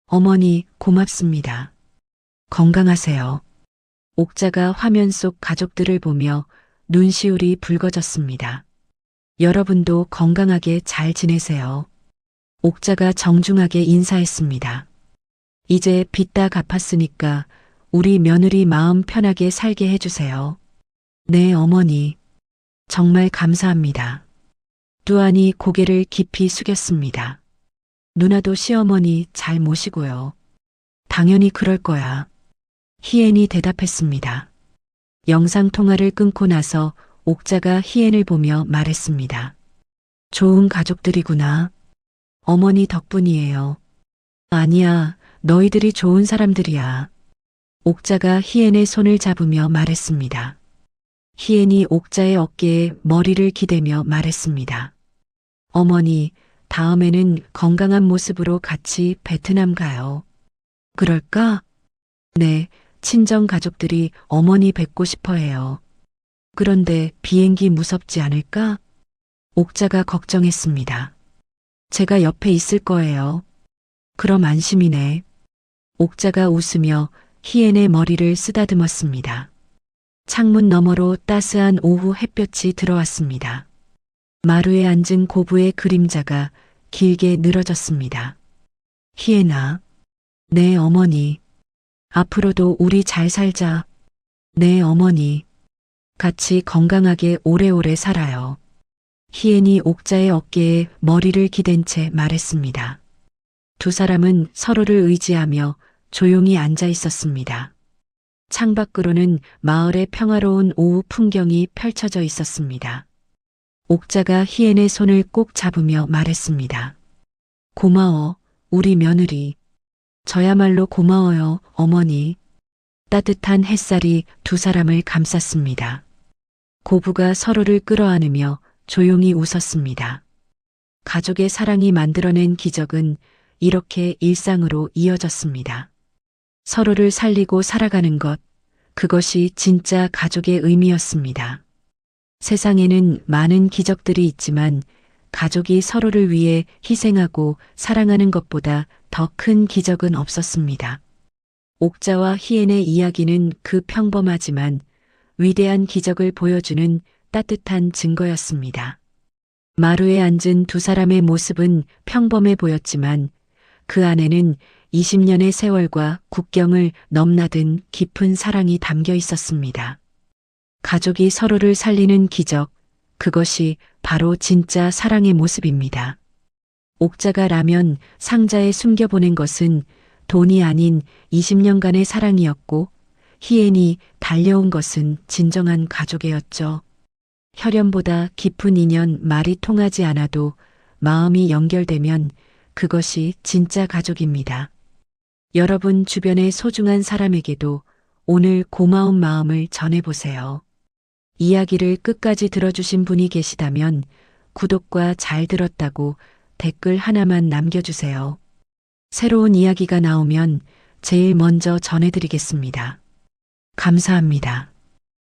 Speaker 1: 어머니 고맙습니다. 건강하세요. 옥자가 화면 속 가족들을 보며 눈시울이 붉어졌습니다. 여러분도 건강하게 잘 지내세요. 옥자가 정중하게 인사했습니다. 이제 빚 다 갚았으니까 우리 며느리 마음 편하게 살게 해주세요. 네, 어머니. 정말 감사합니다. 뚜안이 고개를 깊이 숙였습니다. 누나도 시어머니 잘 모시고요. 당연히 그럴 거야. 희엔이 대답했습니다. 영상통화를 끊고 나서 옥자가 희엔을 보며 말했습니다. 좋은 가족들이구나. 어머니 덕분이에요. 아니야, 너희들이 좋은 사람들이야. 옥자가 희엔의 손을 잡으며 말했습니다. 희엔이 옥자의 어깨에 머리를 기대며 말했습니다. 어머니, 다음에는 건강한 모습으로 같이 베트남 가요. 그럴까? 네, 친정 가족들이 어머니 뵙고 싶어 해요. 그런데 비행기 무섭지 않을까? 옥자가 걱정했습니다. 제가 옆에 있을 거예요. 그럼 안심이네. 옥자가 웃으며 희엔의 머리를 쓰다듬었습니다. 창문 너머로 따스한 오후 햇볕이 들어왔습니다. 마루에 앉은 고부의 그림자가 길게 늘어졌습니다. 희엔아. 네, 어머니. 앞으로도 우리 잘 살자. 네, 어머니. 같이 건강하게 오래오래 살아요. 희엔이 옥자의 어깨에 머리를 기댄 채 말했습니다. 두 사람은 서로를 의지하며 조용히 앉아 있었습니다. 창밖으로는 마을의 평화로운 오후 풍경이 펼쳐져 있었습니다. 옥자가 희엔의 손을 꼭 잡으며 말했습니다. 고마워, 우리 며느리. 저야말로 고마워요, 어머니. 따뜻한 햇살이 두 사람을 감쌌습니다. 고부가 서로를 끌어안으며 조용히 웃었습니다. 가족의 사랑이 만들어낸 기적은 이렇게 일상으로 이어졌습니다. 서로를 살리고 살아가는 것, 그것이 진짜 가족의 의미였습니다. 세상에는 많은 기적들이 있지만 가족이 서로를 위해 희생하고 사랑하는 것보다 더 큰 기적은 없었습니다. 옥자와 희엔의 이야기는 그 평범하지만 위대한 기적을 보여주는 따뜻한 증거였습니다. 마루에 앉은 두 사람의 모습은 평범해 보였지만 그 안에는 20년의 세월과 국경을 넘나든 깊은 사랑이 담겨 있었습니다. 가족이 서로를 살리는 기적, 그것이 바로 진짜 사랑의 모습입니다. 옥자가 라면 상자에 숨겨보낸 것은 돈이 아닌 20년간의 사랑이었고 희엔이 달려온 것은 진정한 가족애였죠. 혈연보다 깊은 인연, 말이 통하지 않아도 마음이 연결되면 그것이 진짜 가족입니다. 여러분 주변의 소중한 사람에게도 오늘 고마운 마음을 전해보세요. 이야기를 끝까지 들어주신 분이 계시다면 구독과 잘 들었다고 댓글 하나만 남겨주세요. 새로운 이야기가 나오면 제일 먼저 전해드리겠습니다. 감사합니다.